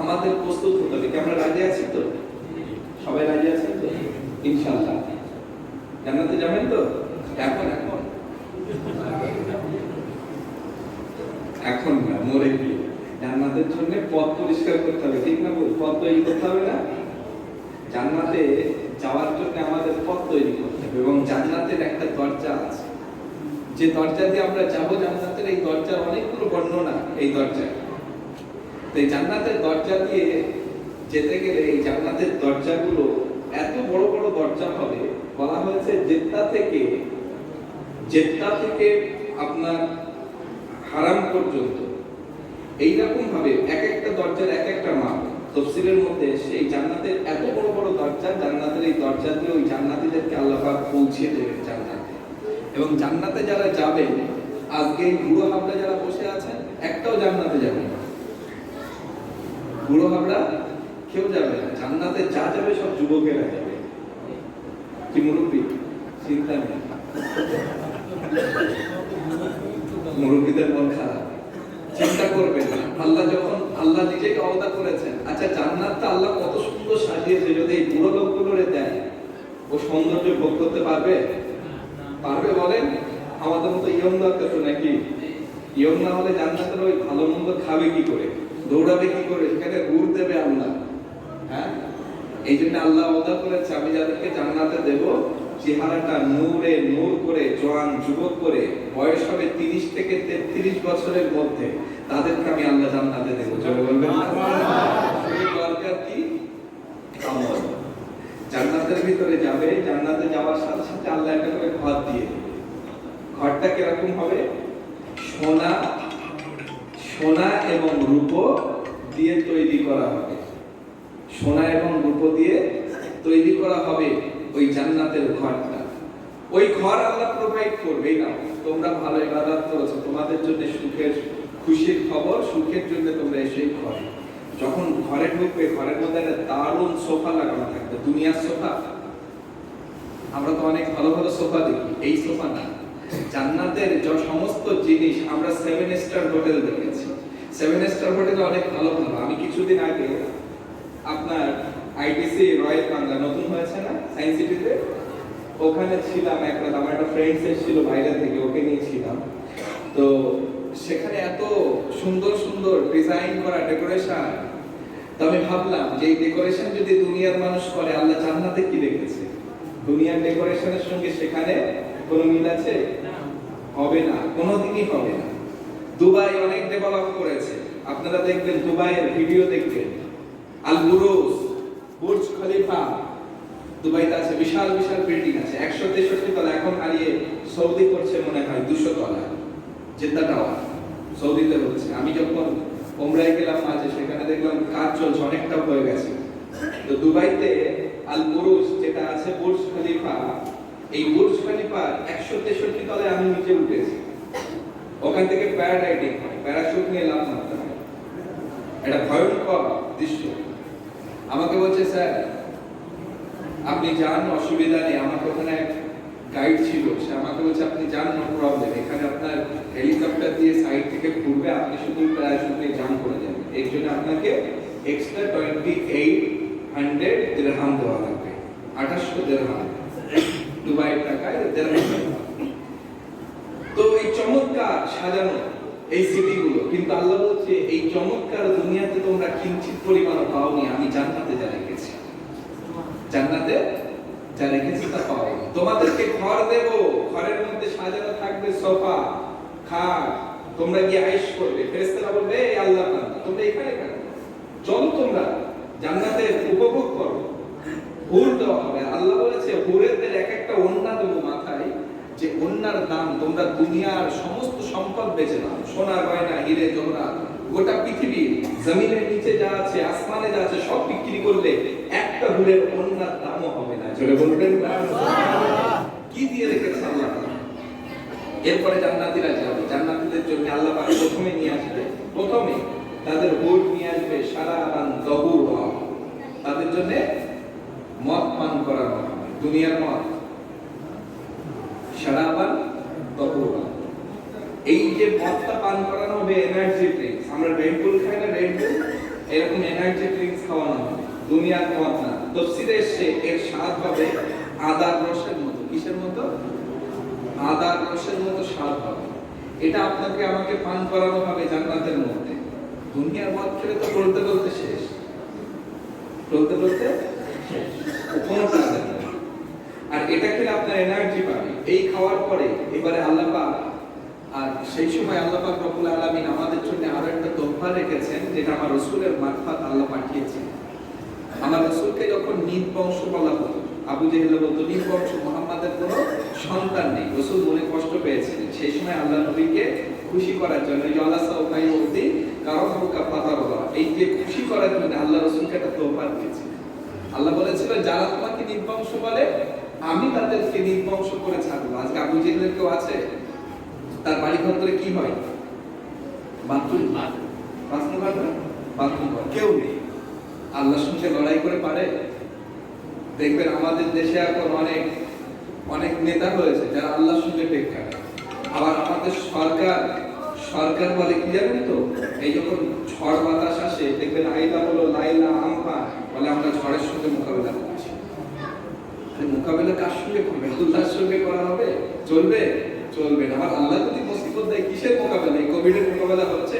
আমাদের প্রস্তুত হতে হবে। কি আমরা রাজি আছি তো? সবাই রাজি আছেন তো? ইনশাআল্লাহ জান্নাতে যাবেন তো? এখন এখন এখন না, মরে গিয়ে জান্নাতের জন্য পথ পরিষ্কার করতে হবে, ঠিক না? পথ তৈরি করতে হবে না? জান্নাতে যাওয়ার জন্য আমাদের পথ তৈরি করতে হবে, এবং জান্নাতের একটা দরজা আছে যে দরজা দিয়ে আমরা যাব জান্নাতের। এই দরজার অনেকগুলো বর্ণনা এই দরজায়। তো এই জান্নাতের দরজা দিয়ে যেতে গেলে এই জান্নাতের দরজাগুলো এত বড় বড় দরজা হবে। বলা হয়েছে জেদ্দা থেকে আপনার হারাম পর্যন্ত এইরকম ভাবে এক একটা দরজার এক একটা মাপ। তাফসীরের মধ্যে সেই জান্নাতের এত বড় বড় দরজা, জান্নাতের এই দরজা দিয়ে ওই জান্নাতীদেরকে আল্লাহ পাক পৌঁছে দেবেন জান্নাতে। এবং জান্নাতে যারা যাবেন, আজকে এই বুড়ো হাবড়া যারা বসে আছেন একটাও জান্নাতে যাবে না। বুড়ো হাবড়া কেউ যাবে না জান্নাতে। যা যাবে সব যুবকেরা যাবে। কি মুরব্বী? চিন্তা নেই, মুরব্বীদের মন খারাপ, চিন্তা করবেন না। আল্লাহ নিজেকে ওয়াদা করেছেন। আচ্ছা জান্নাতটা আল্লাহ কত সুন্দর সাজিয়েছে, যদি এই বুড়ো লোকগুলোরে দেয় ও সৌন্দর্য ভোগ করতে পারবে? পারবে বলেন? আমাদের মতো ইয়ং দরকার তো নাকি? ইয়ং না হলে জান্নাতের ওই ভালো মন্দ খাবে কি করে, দৌড়াবে কি করে, সেখানে ঘুর দেবে আল্লাহ। হ্যাঁ, এই জন্য আল্লাহ ওয়াদা করেছে আমি যাদেরকে জান্নাতে দেব চেহারাটা নূরে নূর করে জওয়ান যুবক করে, বয়স হবে 30 থেকে 33 বছরের মধ্যে, তাদেরকে আমি আল্লাহ জান্নাতে দেব। জোরে বলবেন সেই দরকার কি? আমল। জান্নাতের ভিতরে যাবে, জান্নাতে যাওয়ার সাথে সাথে আল্লাহ একটা করে ঘর দিয়ে দেবে। ঘরটা কিরকম হবে? সোনা এবং রূপো দিয়ে তৈরি করা হবে। সোনা এবং রূপো দিয়ে তৈরি করা হবে ওই জান্নাতের ঘরটা। ওই ঘর আল্লাহ প্রোভাইড করবে। না তোমরা ভালো ইবাদত করেছো, তোমাদের জন্য সুখের খুশির খবর, সুখের জন্য তোমরা এসে ঘরে। যখন ঘরে ঢুকবে ঘরের মধ্যে একটা দারুণ সোফা লাগানো থাকবে, দুনিয়ার সোফা। আমরা তো অনেক ভালো ভালো সোফা দেখি, এই সোফা না। জান্নাতের যে সমস্ত জিনিস আমরা 7 স্টার হোটেল দেখেছি। 7 স্টার হোটেলে অনেক ভালো ভালো। আমি কিছুদিন আগে আপনার আইটিসি রয়্যাল বাংলা নতুন হয়েছে না সায়েন্স সিটিতে, ওখানে ছিলাম এক রাত। আমার একটা ফ্রেন্ডস এসেছিল বাইরে থেকে, ওকে নিয়েছিলাম। তো সেখানে এত সুন্দর সুন্দর ডিজাইন করা ডেকোরেশন। তো আমি ভাবলাম যে এই ডেকোরেশন যদি দুনিয়ার মানুষ করে, আল্লাহ জান্নাতে কি রেখেছে? দুনিয়ার ডেকোরেশনের সঙ্গে সেখানে কোনো মিল আছে? হবে না, কোনোদিনই হবে না। দুবাই অনেক ডেভেলপ করেছে, আপনারা দেখবেন দুবাইয়ের ভিডিও দেখবেন। আল বুরুজ, বুর্জ খলিফা দুবাইতে আছে, বিশাল বিশাল বিল্ডিং আছে, 163 তলা। এখন হারিয়ে সৌদি করছে মনে হয় 200 তলা। জেদ্দা টাওয়ার সৌদিতে হচ্ছে। আমি যখন ওমরায় গেলাম মাঝে, সেখানে দেখলাম কাজ চলছে, অনেকটা হয়ে গেছে। তো দুবাইতে আল বুরুজ যেটা আছে, বুর্জ খলিফা, এই বুর্জ খলিফা 163 তলায় আমি নিচে উঠেছি। ওখান থেকে প্যারাগ্লাইডিং হয়, প্যারাশুট নিয়ে লাফ মারতে হয়। এটা ভয়ঙ্কর দৃশ্য। আমাকে বলছে স্যার আপনি যান, অসুবিধা নেই। আমাকে ওখানে এক গাইড ছিল, সে আমাকে বলছে আপনি যান, নো প্রবলেম, এখানে আপনার হেলিকপ্টার দিয়ে সাইড থেকে ঘুরবে, আপনি শুধু প্যারাশুট নিয়ে জাম্প করে যাবেন। এর জন্য আপনাকে এক্সট্রা 2800 দিরহাম দেওয়া লাগবে, 2800 দিরহাম, দুবাইয়ের টাকায় দিরহাম। তো এই চমৎকার সাজানো এই সিটিগুলো, কিন্তু আল্লাহ বলছে এই চমৎকার দুনিয়াতে তোমরা কিঞ্চিত পরিমাণ পাওনি, আমি জান্নাতে যা রেখেছি, জান্নাতে যা রেখেছি তা পাও। তোমাদেরকে ঘর দেব, ঘরের মধ্যে সাজানো থাকবে সোফা, খাট, তোমরা গিয়ে আয়েশ করবে। ফেরেশতারা বলবে এই আল্লাহর বান্দা তোমরা এখানে কেন, চলো তোমরা জান্নাতে উপভোগ করো। হুর দেওয়া হবে। আল্লাহ বলেছে হুরেদের এক একটা ওন্না দেবো মাথায়, যে ওন্নার দাম তোমরা দুনিয়ার সমস্ত সম্পদ বেচে নাও, সোনা গয়না হিরে জহরাত, গোটা পৃথিবী জমিনের নিচে যা আছে আসমানে যা আছে সব বিক্রি করলে একটা হুরের ওন্নার দামও হবে না। চলে বলবেন কি দিয়ে রেখেছে আল্লাহ। এরপরে জান্নাতীরা যাবে, জান্নাতীদের জন্য আল্লাহ পাক প্রথমে নিয়ে আসবে, প্রথমে তাদের হুর নিয়ে আসবে শারাবান তাহুরা, তাদের জন্য মদ পান করানো হবে, দুনিয়ার মদ, শারাবান তাহুরা। এই যে মদটা পান করানো হবে এনার্জি ড্রিঙ্কস, আমরা রেড বুল খাই না, রেড বুল, এরকম এনার্জি ড্রিঙ্কস খাওয়ানো হবে, দুনিয়ার মদ না। তাফসীরে এসে এর স্বাদ হবে আদার রসের মতো। কিসের মতো? আদার রসের মতো স্বাদ হবে। এটা আপনাকে আমাকে পান করানো হবে জান্নাতের মধ্যে। দুনিয়ার মদ খেলে তো বলতে বলতে শেষ, বলতে বলতে কোনো কাজ নেই। আর এটা খেলে আপনার এনার্জি পাবে। এই খাওয়ার পরে এবারে আল্লাহ পাক, আর সেই সময় আল্লাহ পাক রব্বুল আলামিন আমাদের জন্য আরো একটা তোহফা রেখেছেন, যেটা আমার রাসূলের মারফত আল্লাহ পাঠিয়েছেন। আমার রাসূলকে যখন নিজ বংশ বলা হতো, আবু জেহেল বলতো নিজ বংশ, মুহাম্মাদের কোনো সন্তান নেই, রাসূল মনে কষ্ট পেয়েছিলেন। সেই সময় আল্লাহ নবীকে খুশি করার জন্য এই আলাসা উপায় বলতে কারণ হুকা পাতা বলা, এই যে খুশি করার জন্য আল্লাহ রাসূলকে একটা তোহফা দিয়েছিলেন। আল্লাহ বলেছিল যারা তোমাকে নিজ বংশ বলে আমি তাদেরকে নিজ বংশ করে ছাড়বো। আজকে আবু জেহেলের কেউ আছে? তার বাড়ি ঘর ধরে কি হয়? বাথরুম, বাথরুম কেউ নেই। আল্লাহর সঙ্গে লড়াই করে পারে? দেখবেন আমাদের দেশে এখন অনেক অনেক নেতা হয়েছে যারা আল্লাহর সঙ্গে টেক খায়। আবার আমাদের সরকার বলে কি জানেন তো, এই যখন ঝড় বাতাস আসে দেখবেন আইলা বলো লাইলা আমফা বলে আমরা ঝড়ের সঙ্গে মোকাবিলা করছি। মোকাবিলা কার সঙ্গে করবে? আল্লাহর সঙ্গে করা হবে? চলবে? চলবে না। আবার আল্লাহ যদি মুসিবত দেয় কিসের মোকাবিলা? এই কোভিডের মোকাবিলা হচ্ছে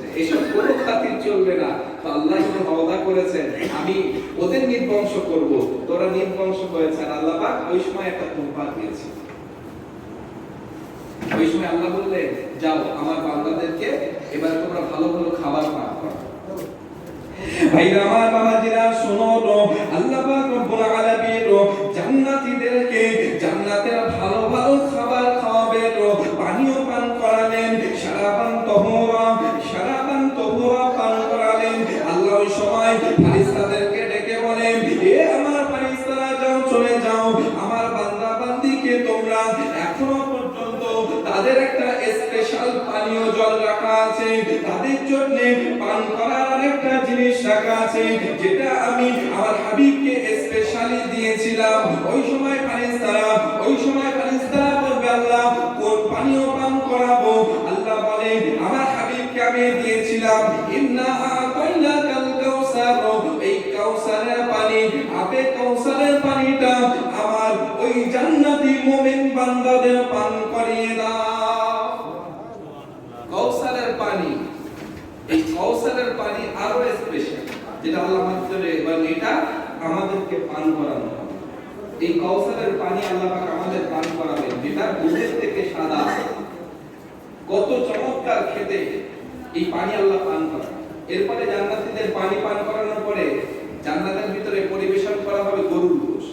না। এইসব কোনো খাতির চলবে না। তো আল্লাহ যখন ওয়াদা করেছেন আমি ওদের নির্বংশ করব, তোরা নির্বংশ হয়েছেন, আল্লাহ পাক ওই সময় একটা তোহফা দিয়েছে। ওই সময় আল্লাহ বললেন যাও আমার বান্দাদেরকে এবার তোমরা ভালো ভালো খাবার পান করো। ভাইরা আমার বাবাজিরা শোনো তো, আল্লাহ পাক রব্বুল আলামিন জান্নাতীদেরকে জান্নাতের ভালো ভালো খাবার খাওয়াবে, তো পানীয় পান করালেন, শারাবান তাহুরা পান করালেন। আল্লাহ ওই সময় ফেরেশতাদেরকে ডেকে বলেন এ আমার ফেরেশতারা যাও, চলে যাও, আমার বান্দা বান্দীকে তোমরা এখনো পর্যন্ত তাদের একটা স্পেশাল পানীয় জল রাখা আছে, তাদের জন্য পান করার একটা জিনিস রাখা আছে, যেটা আমি আমার হাবিবকে স্পেশালি দিয়েছিলাম। ওই সময় ফেরেশতারা বলবে আল্লাহ কোন পানীয় পান করাবো? আল্লাহ বলে আমার হাবিবকে আমি দিয়েছিলাম ইন্না আতাইনাকাল কাউসার, এই কাউসারের পানি, আবে কাউসারের পানিটা আমার ওই জান্নাতি মুমিন বান্দাদের পান করিয়ে দাও। কাউসারের পানি, এই কাউসারের পানি আরো স্পেশাল, যেটা আল্লাহ মাত্রে এবং এটা আমাদেরকে পান করানো হবে। এই কাউসারের পানি আল্লাহ পাক আমাদের পান করাবেন, যেটা দুধের থেকে সাদা। কত চমৎকার খেতে এই পানি আল্লাহ পান করাবেন। এরপরে জান্নাতীদের পানি পান করানোর পরে জান্নাতের ভিতরে পরিবেশন করা হবে গরুর গোশ।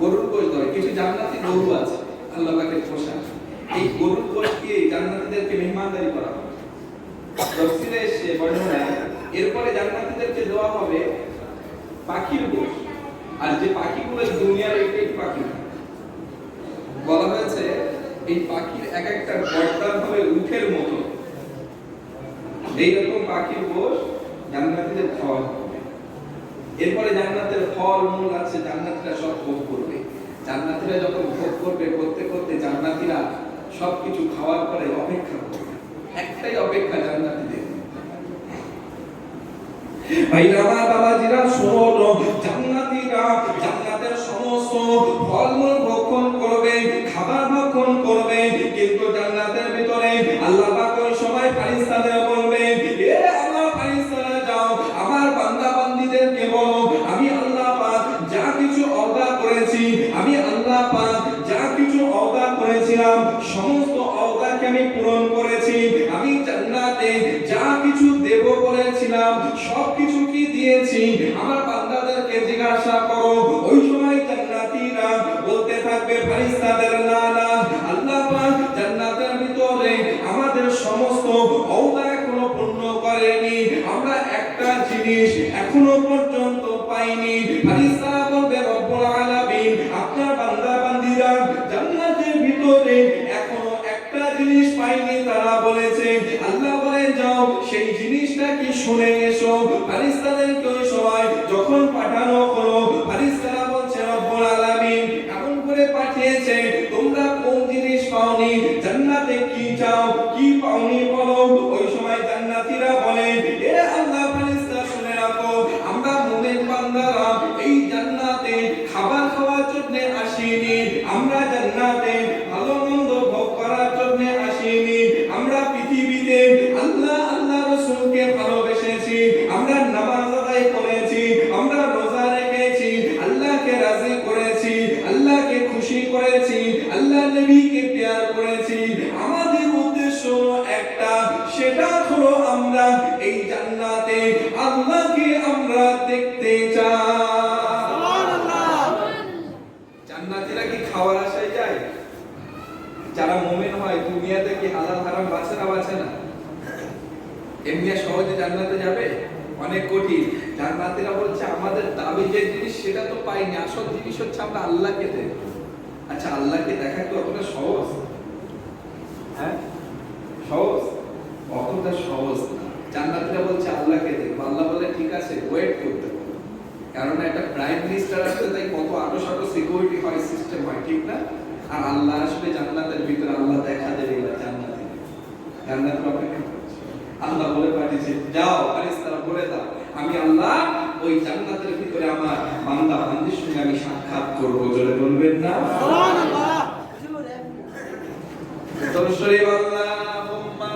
গরুর গোশ ধরে কিছু জান্নাতি গরু আছে আল্লাহ পাকের পোষা, এই গরুর গোশ দিয়ে জান্নাতীদেরকে মেহমানদারি করা হবে। তাফসীরে এসে বর্ণনা, এরপরে জান্নাতীদেরকে দেওয়া হবে পাখির গোশ। আর যে পাখিগুলো দুনিয়ার এক পাখি বলা হয়েছে, এই পাখির এক একটা গর্দান হবে উটের মতো। এইরকম পাখির গোশ জান্নাতীদের খাওয়া হবে। এরপরে জান্নাতের ফল মূল আছে, জান্নাতীরা সব ভোগ করবে। জান্নাতীরা যখন ভোগ করবে, করতে করতে জান্নাতীরা সবকিছু খাওয়ার পরে অপেক্ষা করবে, একটাই অপেক্ষা জান্নাতীদের। ভাইরা আমার বাবাজিরা শোনো, জান্নাতীরা জান্নাতের সমস্ত ফলমূল ভক্ষণ করবে, খাবার ভক্ষণ করবে, কিন্তু জান্নাতের ভিতরে আল্লাহ পাক ওই সময় ফেরেশতাদের বলবে, এ আমার ফেরেশতারা যাও, আমার বান্দা বান্দীদেরকে বলো, আমি আল্লাহ পাক যা কিছু ওয়াদা করেছি, আমি আল্লাহ পাক যা কিছু ওয়াদা করেছিলাম সমস্ত ওয়াদাকে আমি পূরণ করেছি। আমি জান্নাতে যা কিছু দেব বলেছিলাম সব কিছু কি দিয়েছি। আমার বান্দাদেরকে জিজ্ঞাসা করো, ওই সময় জান্নাতীরা বলতে থাকবে ফেরেশতাদের, না না, আল্লাহ পাক জান্নাতের ভিতরে আমাদের সমস্ত ওয়াদা এখনো পূর্ণ করেনি, আমরা একটা জিনিস এখনো পর্যন্ত পাইনি। ফেরেশতারা বলবে, রব্বুল আলামিন আপনার বান্দা বান্দীরা জান্নাতের ভিতরে এখনো একটা জিনিস পাইনি, তারা বলেছে। আল্লাহ বলে, যাও সেই জিনিসটা কি শুনে এসো। ফেরেশতাদেরকে ওই সময় যখন পাঠানো হলো, ফেরেশতারা বলছে, রব্বুল আলামিন এমন করে পাঠিয়েছে, তোমরা কোন জিনিস পাওনি, জান্নাতে কি চাও, কি পাওনি বলো। ওই সময় জান্নাতীরা বলে, এ আল্লাহ ফেরেশতা শুনে রাখো, আমরা মুমিন বান্দারা এই জান্নাতে খাবার খাওয়ার জন্য আসিনি, আমরা জান্নাতে ভালো মন্দ ভোগ করার জন্য আসিনি, আমরা পৃথিবীতে আল্লাহ আল্লাহ রাসূলকে ভালোবেসেছি, আমরা নামাজ আদায় করেছি, আমরা রোজা রেখেছি, আল্লাহকে রাজি করেছি, আল্লাহকে খুশি করেছি, আল্লাহ নবীকে প্যার করেছি। আমাদের উদ্দেশ্য একটা, সেটা হলো আমরা এই জান্নাতে আল্লাহকে আমরা দেখতে চাই। সুবহানাল্লাহ। জান্নাতীরা কি খাওয়ার আশায় যায়? যারা মুমিন হয় দুনিয়াতে কি হালাল হারাম বাঁচে না বাঁচে না? এমনি সহজে জান্নাতে যাবে? অনেক কঠিন। জান্নাতীরা বলছে, আমাদের দাবি যে জিনিস সেটা তো পাইনি, আসল জিনিস হচ্ছে আমরা আল্লাহকে দেখব। আচ্ছা, আল্লাহকে দেখা কি অতটা সহজ? হ্যাঁ, সহজ? অতটা সহজ না। জান্নাতীরা বলছে আল্লাহকে দেখব। আল্লাহ বলে, ঠিক আছে, ওয়েট করতে হবে, কারণ একটা প্রাইম মিনিস্টার আসলে তাই কত আরো শত সিকিউরিটি হয়, সিস্টেম হয়, ঠিক না? আর আল্লাহ আসবে জান্নাতের ভিতরে, আল্লাহ দেখা দেবে জান্নাতে। জান্নাতের অপেক্ষা করছে। আল্লাহ বলে পাঠিয়েছে, যাও ফেরেশতারা বলে দাও, আমি আল্লাহ ওই জান্নাতের ভিতরে আমার বান্দা বান্দির সঙ্গে আমি সাক্ষাৎ করব। জোরে বলবেন না? সুবহানাল্লাহ। দরুদ আল্লাহুম্মা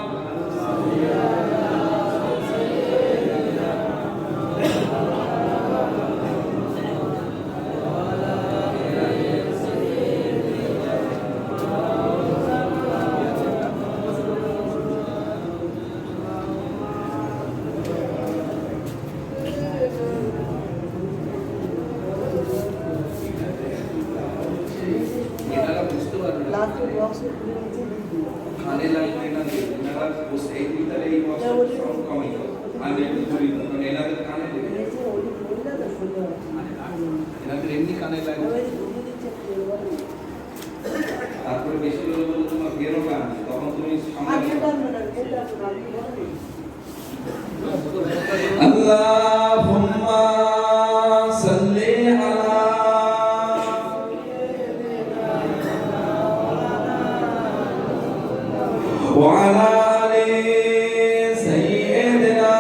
খানে লাগবে না, এনারা বসে এই ভিতরে এই বক্স কমই আমি একটু ধরি, কারণ এনাদের কানে দেবে, এনাদের এমনি কানে লাগবে। তারপরে বেশি হলে বলে তোমার বেরো গান, তখন তুমি আল্লাহুম্মা সাল্লি আলা وعلى آل سيدنا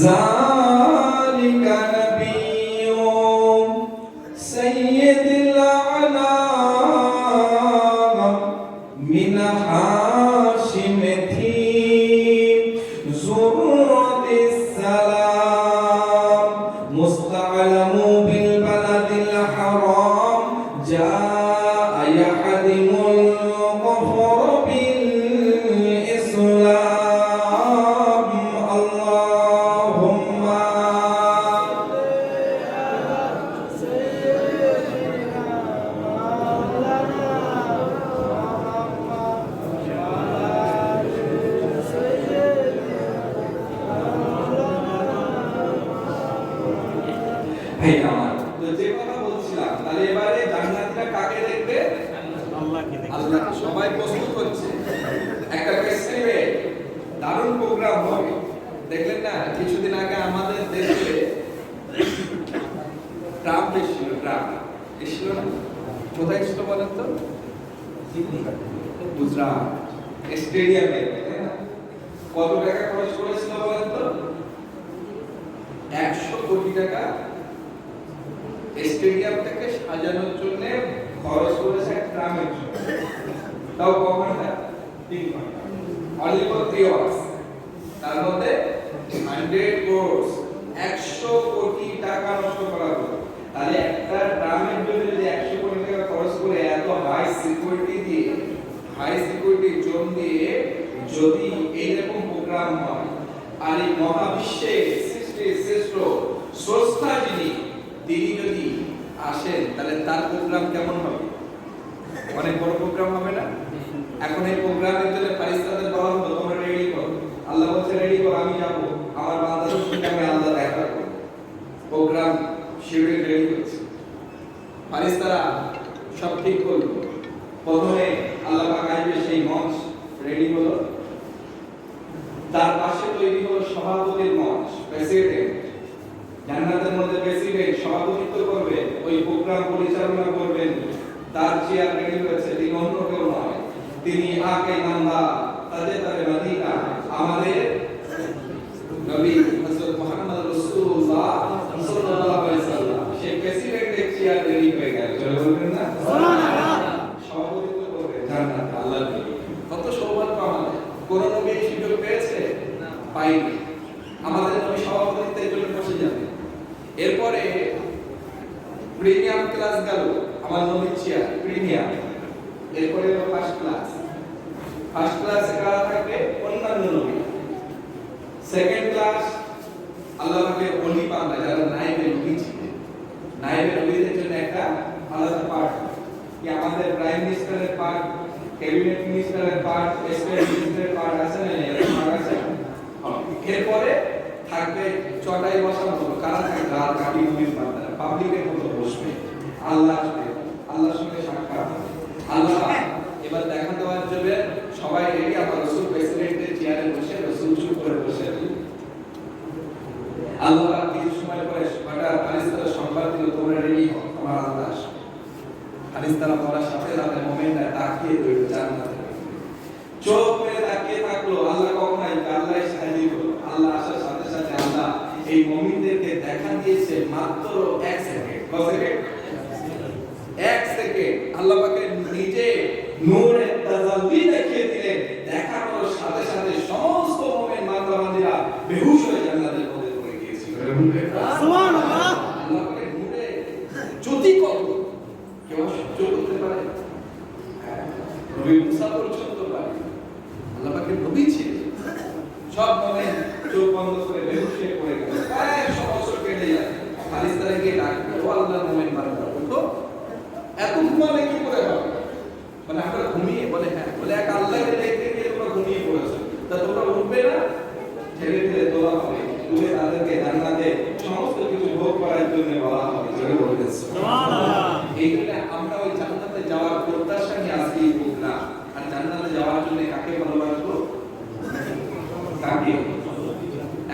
ذلك نبي سيد الأعلام من هاشم ذرة السلام مستعلم بالبلد الحرام جاء يحدم الكفر بالإسلام اللهم ভাই আমার তো যে কথা বলছিলাম, তাহলে এবারে জান্নাতীরা কাকে দেখবে? আল্লাহকে। আল্লাহকে। সবাই প্রস্তুত হচ্ছে, একটা এক্সপেরিমেন্ট, দারুণ প্রোগ্রাম না কিছুদিন আগে আমাদের দেশে ট্রাম এসেছিল, ট্রাম এসেছিল না? কোথায় এসেছিল বলেন তো? গুজরাট স্টেডিয়ামে। কত টাকা খরচ করেছিল বলেন তো? 100 কোটি টাকা স্টেডিয়ামটাকে সাজানোর জন্য খরচ করেছে ট্রামের জন্য। তাও ক ঘন্টা? 3 ঘন্টা। Only for 3 hours. তার মধ্যে 100 crores 100 কোটি টাকা নষ্ট করা হলো। তাহলে একটা ট্রামের জন্য যদি 100 কোটি টাকা খরচ করে এত হাই সিকিউরিটি দিয়ে, হাই সিকিউরিটি জোন দিয়ে যদি এইরকম প্রোগ্রাম হয়, আর এই মহাবিশ্বে সৃষ্টি শ্রেষ্ঠ স্রষ্টা যিনি, তিনি যদি আসেন তাহলে তার প্রোগ্রাম কেমন হবে? অনেক বড় প্রোগ্রাম হবে না? এখন এই প্রোগ্রামের জন্য ফেরেশতাদের বলা হলো তোমরা রেডি করো। আল্লাহ বলছে রেডি করো, আমি যাব, আমার বান্দাদের সঙ্গে আমি আল্লাহ দেখা করব। প্রোগ্রাম শিডিউল রেডি হচ্ছে, ফেরেশতারা সব ঠিক করলো। প্রথমে আল্লাহ পাক আসবে, সেই মঞ্চ রেডি হলো, তার পাশে তৈরি হলো সভাপতির মঞ্চ, প্রেসিডেন্ট। জান্নাতের মধ্যে প্রেসিডেন্ট সভাপতিত্ব করবে, ওই প্রোগ্রাম পরিচালনা করবেন, তার চেয়ার রেডি হয়েছে। তিনি অন্য কেউ নয়, তিনি আকে নান্দা তাজেদারে মদিনা, আমাদের নবী হযরত মুহাম্মদ রাসূলুল্লাহ সাল্লাল্লাহু আলাইহি ওয়াসাল্লাম। সেই প্রেসিডেন্টের চেয়ার রেডি হয়ে গেল, চলে বলবেন না সুবহানাল্লাহ। সভাপতিত্ব করবে জান্নাত আল্লাহর নবী। কত সৌভাগ্য আমাদের! কোন নবী এই সুযোগ পেয়েছে? পাইনি। আমাদের নবী সভাপতিত্বের জন্য বসে যাবে। এরপরে প্রিমিয়াম ক্লাস গেল, আমার নবীর চেয়ার প্রিমিয়াম। এরপরে হলো ফার্স্ট ক্লাস। ফার্স্ট ক্লাসে কারা থাকবে? অন্যান্য নবী। সেকেন্ড ক্লাস আল্লাহ পাকের ওলি বান্দা যারা নায়েবে নবী ছিলেন। নায়েবে নবীদের জন্য একটা আলাদা পার্ট, কি আমাদের প্রাইম মিনিস্টারের পার্ট, ক্যাবিনেট মিনিস্টারের পার্ট, স্টেট মিনিস্টারের পার্ট আছে না? এরকম পার্ট আছে। এরপরে থাকবে চটাই বসানো হলো, কারা থাকবে? রাত কাটি নবীর বান্দারা পাবলিকের মতো বসবে, আল্লাহর সঙ্গে সাক্ষাৎ। আল্লাহ এবার দেখা দেওয়ার জন্য সবাই রেডি। আমার রাসূল প্রেসিডেন্টের চেয়ারে বসে, রাসূল চুপ করে বসে। আল্লাহ কিছু সময় পরে হঠাৎ ফেরেশতারা সংবাদ দিল তোমরা রেডি হও, আমার আল্লাহ আসবে। ফেরেশতারা বলার সাথে সাথে মুমিনরা তাকিয়ে রইল জান্নাতে, চোখ মেলে তাকিয়ে থাকলো। আল্লাহ কখন আসবে? আল্লাহ হাজির হলো। আল্লাহ আসার সাথে সাথে আল্লাহ এই মুমিনদেরকে দেখা দিয়েছে মাত্র 1 সেকেন্ড। কত সেকেন্ড? 1 সেকেন্ড। আল্লাহ পাকের নিজে নূরে তাজাল্লি দেখিয়ে দিলেন। দেখানোর সাথে সাথে সমস্ত মুমিন বান্দা-বান্দীরা বেহুশ হয়ে জান্নাতের মধ্যে পড়ে গিয়েছিল। সুবহানাল্লাহ। আল্লাহ পাকের নূরে জ্যোতি কত কেউ সহ্য করতে পারে? নবী মুসা পর্যন্ত পারে। আল্লাহ পাকের নবী ছিলেন। সব মুমিন চোখ বন্ধ করে বেহুশ হয়ে পড়ে গেল। 100 বছর কেটে যায়। ফেরেশতারা গিয়ে ডাকলো, ও আল্লাহর মুমিন বান্দা, উঠো, এত ঘুমালে কি করে হবে? মানে আমরা ঘুমিয়ে? বলে হ্যাঁ। বলে এক আল্লাহকে দেখতে গিয়ে তোমরা ঘুমিয়ে পড়েছো, তা তোমরা উঠবে না? ছেড়ে দিলে তোলা হবে, তুলে তাদেরকে জান্নাতে সমস্ত কিছু ভোগ করার জন্য বলা হবে। জোরে বলবেন সুবহানাল্লাহ। এই জন্য আমরা ওই জান্নাতে যাওয়ার প্রত্যাশা নিয়ে আজকে এই প্রোগ্রাম। আর জান্নাতে যাওয়ার জন্য কাকে ভালোবাসবো? কাকে?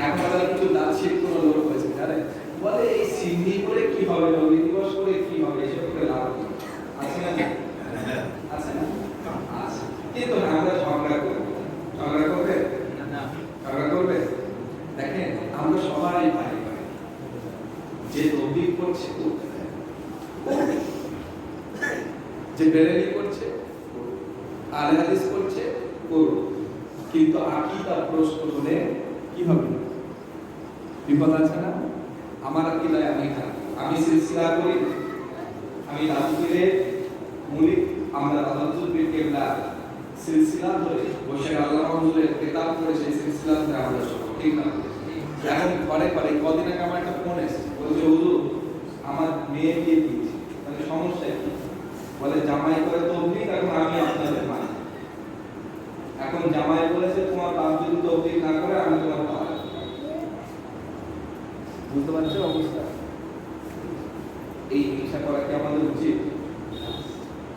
এখন আমাদের কিছু দার্শনিক কোন লোক হয়েছে জানেন, বলে এই সিন্ধি করে কি হবে, নবী দিবস করে কি হবে, এসব করে লাভ নেই। আছে না? আছে না? আছে। কিন্তু আমরা ঝগড়া করব। ঝগড়া করবে না? ঝগড়া করবে? দেখেন আমরা সবাই ভাই ভাই, যে তৌহিদ করছে যে বেরেলি করছে, আলে হাদিস করছে করুন, কিন্তু আকীদা প্রশ্ন হলে কি হবে? বিপদ আছে না? আমার আকীদায় আমি থাকি, আমি সিলসিলা করি, আমি রাজুকের মুরিদ, আমরা হযরত পীর কেবলা সিলসিলা ধরে বসে আল্লাহ হুজুরের কিতাব পড়ে সেই সিলসিলা ধরে আমরা সব ঠিক না। এখন পরে পরে কদিন আগে আমার একটা ফোন এসেছে, বলছে হুজুর আমার মেয়ে বিয়ে দিয়েছে, মানে সমস্যা কি? বলে জামাই করে তৌহিদ, এখন আমি আপনাদের মানি। এখন জামাই বলেছে তোমার বাপ যদি তৌহিদ না করে আমি তোমার বাবা। বুঝতে পারছো অবস্থা? এই হিংসা করা কি আমাদের উচিত?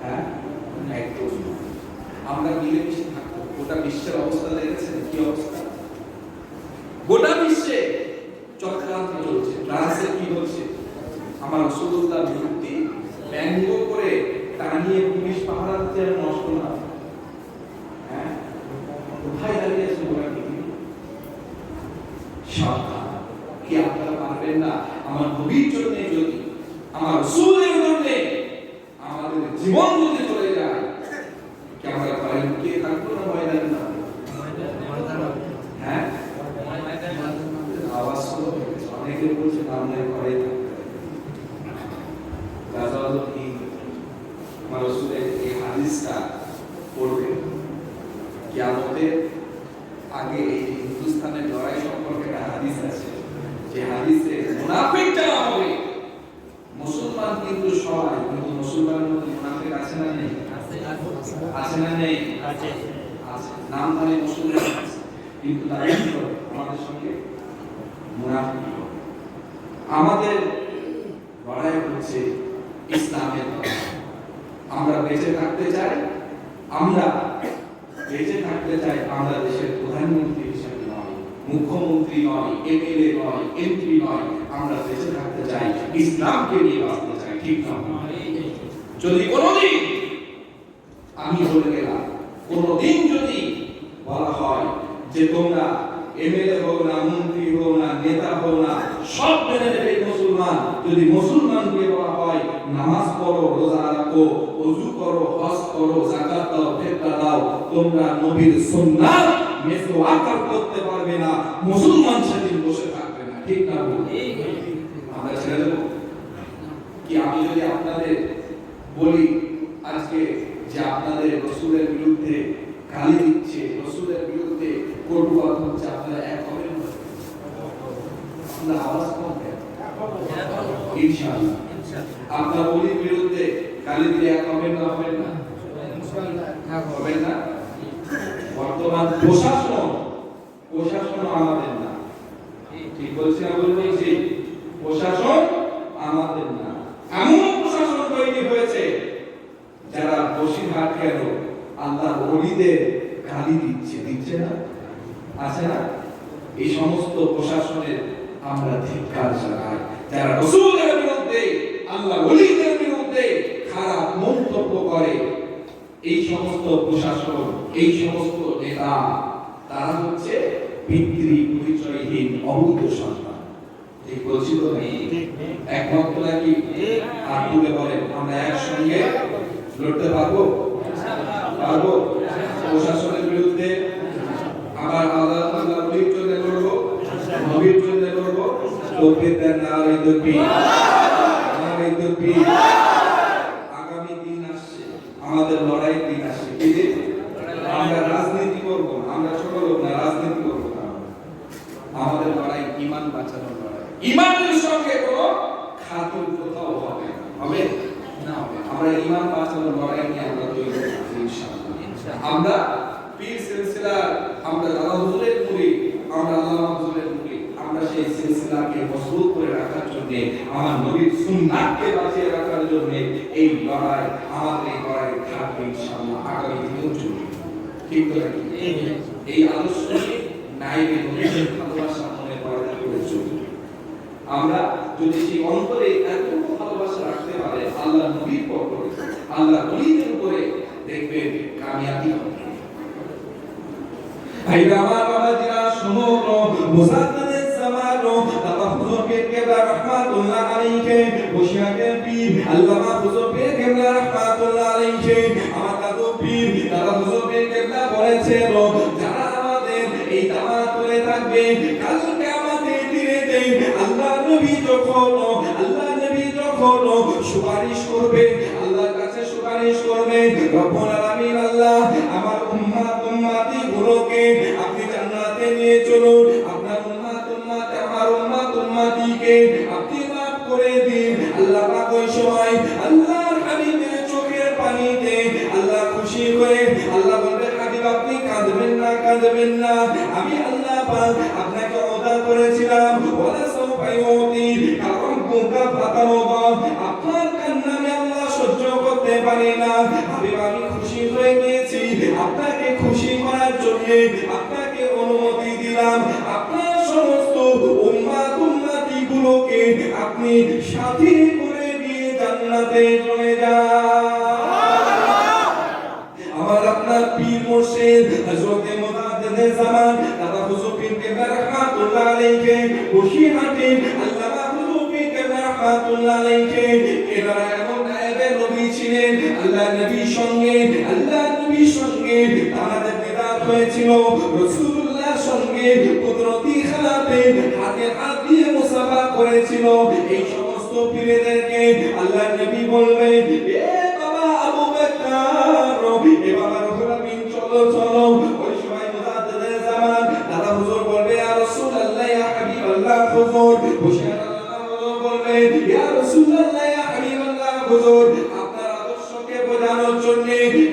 হ্যাঁ, একদম। আমরা মিলেমিশে থাকবো। গোটা বিশ্বের অবস্থা দেখেছেন কি অবস্থা? গোটা বিশ্বে আমার রাসূলুল্লাহ বিরুদ্ধে ব্যঙ্গ করে টানিয়ে পুলিশ পাহারা দিতে নষ্ট না। হ্যাঁ, কোথায় দাঁড়িয়েছে ওরা? কি সাবধান, কি আপনারা পারবেন না আমার নবীর জন্য, যদি আমার রাসূলের জন্য আমাদের জীবন যদি চলে যায়, কি আমরা ঘরে লুকিয়ে থাকবো না ময়দানে না? হ্যাঁ, আওয়াজ শুনো, অনেকে বলছে আমরা ঘরে থাকতে গাজাওয়াল কি আমার রাসূলের এই হাদিসটা পড়বে কিয়ামতের আগে। এই হিন্দুস্তানের লড়াই সম্পর্কে একটা হাদিস আছে, যে হাদিসে মুনাফিক যারা হবে, মুসলমান কিন্তু সবাই, কিন্তু মুসলমানের মধ্যে মুনাফিক আছে না নেই? আছে না নেই? আছে। নাম ধরে মুসলমান আছে, কিন্তু তারা কি করে? আমাদের সঙ্গে মুনাফিক। আমাদের লড়াই হচ্ছে ইসলামের লড়াই। আমরা বেঁচে থাকতে চাই, আমরা বেঁচে থাকতে চাই, আমরা দেশের প্রধানমন্ত্রী হিসেবে নয়, মুখ্যমন্ত্রী নয়, এমএলএ নয়, এমপি নয়, আমরা বেঁচে থাকতে চাই ইসলামকে নিয়ে বাঁচতে চাই, ঠিক না? যদি কোনোদিন আমি বলে গেলাম, কোনোদিন যদি বলা হয় যে তোমরা এমএলএ হও না, মন্ত্রী হও না, নেতা হও না, সব মেনে নেবে মুসলমান, যদি মুসলমানকে বলা হয় নামাজ পড়ো, রোজা রাখো, ওযু করো, হজ করো, যাকাত দাও, ফিতরা দাও, তোমরা নবীর সুন্নাত মেসওয়াক করতে পারবে না, মুসলমান সেদিন বসে থাকবে না, ঠিক না? আমরা ছেড়ে দেব কি? আমি যদি আপনাদের বলি আজকে যে আপনাদের রাসূলের বিরুদ্ধে গালি দিচ্ছে, রাসূলের বিরুদ্ধে কটু কথা হচ্ছে, আপনারা এক হবেন না? আপনারা আওয়াজ কম দেন ইনশাআল্লাহ। আপনার ওলির বিরুদ্ধে গালি দিলে এক হবেন না? হবেন না? হবেন না? বর্তমান প্রশাসন আমাদের না, ঠিক বলছি না? বলছি প্রশাসন আমাদের না। এমন প্রশাসন তৈরি হয়েছে যারা বসিরহাট কেন আল্লাহর ওলিদের গালি দিচ্ছে না? আছে না? এই সমস্ত প্রশাসনের আমরা ধিক্কার জানাই, যারা রাসূলের বিরুদ্ধে, আল্লাহর ওলিদের বিরুদ্ধে খারাপ মন্তব্য করে। এই সমস্ত প্রশাসন, এই সমস্ত নেতা, তারা হচ্ছে পিতৃ পরিচয়হীন অবৈধ সন্তান, ঠিক বলছি তো? একমত নাকি? আর তুলে বলেন, আমরা একসঙ্গে লড়তে পারবো? পারবো? প্রশাসনের বিরুদ্ধে আবার আল্লাহর নবীর জন্য লড়বো, নবীর জন্য লড়বো। তৌফিক দেন নারে তাকবীর, নারে তাকবীর। আগামী দিন আসছে, আমাদের লড়াই দিন আসছে, কি দিন? আমরা রাজনীতি করব না, আমরা ছোট লোক না, রাজনীতি করব না। আমাদের লড়াই ঈমান বাঁচানোর লড়াই। ঈমানের সঙ্গে কোনো খাতুন কোথাও হবে না, হবে না? আমরা ঈমান বাঁচানোর লড়াই নিয়ে আমরা তৈরি আছি ইনশাআল্লাহ। আমরা পীর সিলসিলা, আমরা দাদা হুজুরের মুরিদ, আমরা আল্লামা হুজুরের মুরিদ, আমরা সেই সিলসিলাকে মজবুত করে রাখার জন্য, আমার নবীর সুন্নাতকে বাঁচিয়ে রাখার জন্য এই লড়াই, আমাদের এই লড়াই থাকবে ইনশাআল্লাহ আগামী দিনেও চলবে, ঠিক তো নাকি? এই আদর্শকে নাইবে নবীর ভালোবাসা মনে পয়দা করে চলবে। আমরা যদি সেই অন্তরে এতটুকু ভালোবাসা রাখতে পারে আল্লাহর নবীর পক্ষে, আল্লাহর ওলিদের উপরে, দেখবেন কামিয়াবি হবে। ভাইরা আমার, বাবাজিরা শুনো, মুসাদ্দাদের জামানো দাদা হুজুর পীর কেবলা রাহমাতুল্লাহ আলাইহি, বসিয়াদের পীর আল্লামা হুজুর পীর কেবলা রাহমাতুল্লাহ আলাইহি, আমার দাদু পীর দাদা হুজুর পীর কেবলা বলেছেন, যারা আমাদের এই দাওয়াত করে থাকবে, কাল কিয়ামতের দিনেতে আল্লাহ নবী যখন সুপারিশ করবে, আল্লাহর কাছে সুপারিশ করবে, রব্বুল আলামিন আল্লাহ আমার উম্মতি গুলোকে আপনি জান্নাতে নিয়ে চলুন, আপনার আমার উম্মতিকে আপনি মাফ করে দিন। আল্লাহ পাক ওই সময় আল্লাহর হাবিবের চোখের পানিতে আল্লাহ খুশি হয়ে আল্লাহ বলবে, হাবিব আপনি কাঁদবেন না, আমি আল্লাহ পাক আপনাকে ওয়াদা করেছিলাম, ওয়ালা সাউফা ইউতি কারুকা ফাতারবা, আপনার কান্না আমি আল্লাহ সহ্য করতে পারি না, হাবিব আমি খুশি হয়ে গিয়েছি, আপনাকে খুশি করার জন্য আপনাকে অনুমতি দিলাম, আপনার সমস্ত উম্মতি গুলোকে আপনি সাথী জান্নাতে চলে যায়। আমার আপনার পীর মুর্শিদ হযরত মুজাদ্দিদে জামান দাদা হুজুর পীর কেবলা রাহমাতুল্লাহ আলাইহি বসিরহাটে আল্লামা হুজুর পীর কেবলা রাহমাতুল্লাহ আলাইহি এনারা এমন নায়েবে নবী ছিলেন। আল্লাহ নবীর সঙ্গে তাদের বিদাত হয়েছিল। রাসূলুল্লাহর সঙ্গে কুদরতি খেলাতে হাতে হাত দিয়ে মুসাফা করেছিল। এই সমস্ত পীরদেরকে আল্লাহ নবী বলবেন, এ বাবা আবু বকর, এ বাবা রুহুল আমিন, চলো চলো। ওই সময় মুজাদ্দিদে জামান দাদা হুজুর বলবে, ইয়া রাসূলুল্লাহ, ইয়া হাবিবাল্লাহ হুজুর। হুসাইন আল্লাহ বলবে, ইয়া রাসূলুল্লাহ, ইয়া হাবিবাল্লাহ হুজুর। আপনার আদর্শকে বোঝানোর জন্য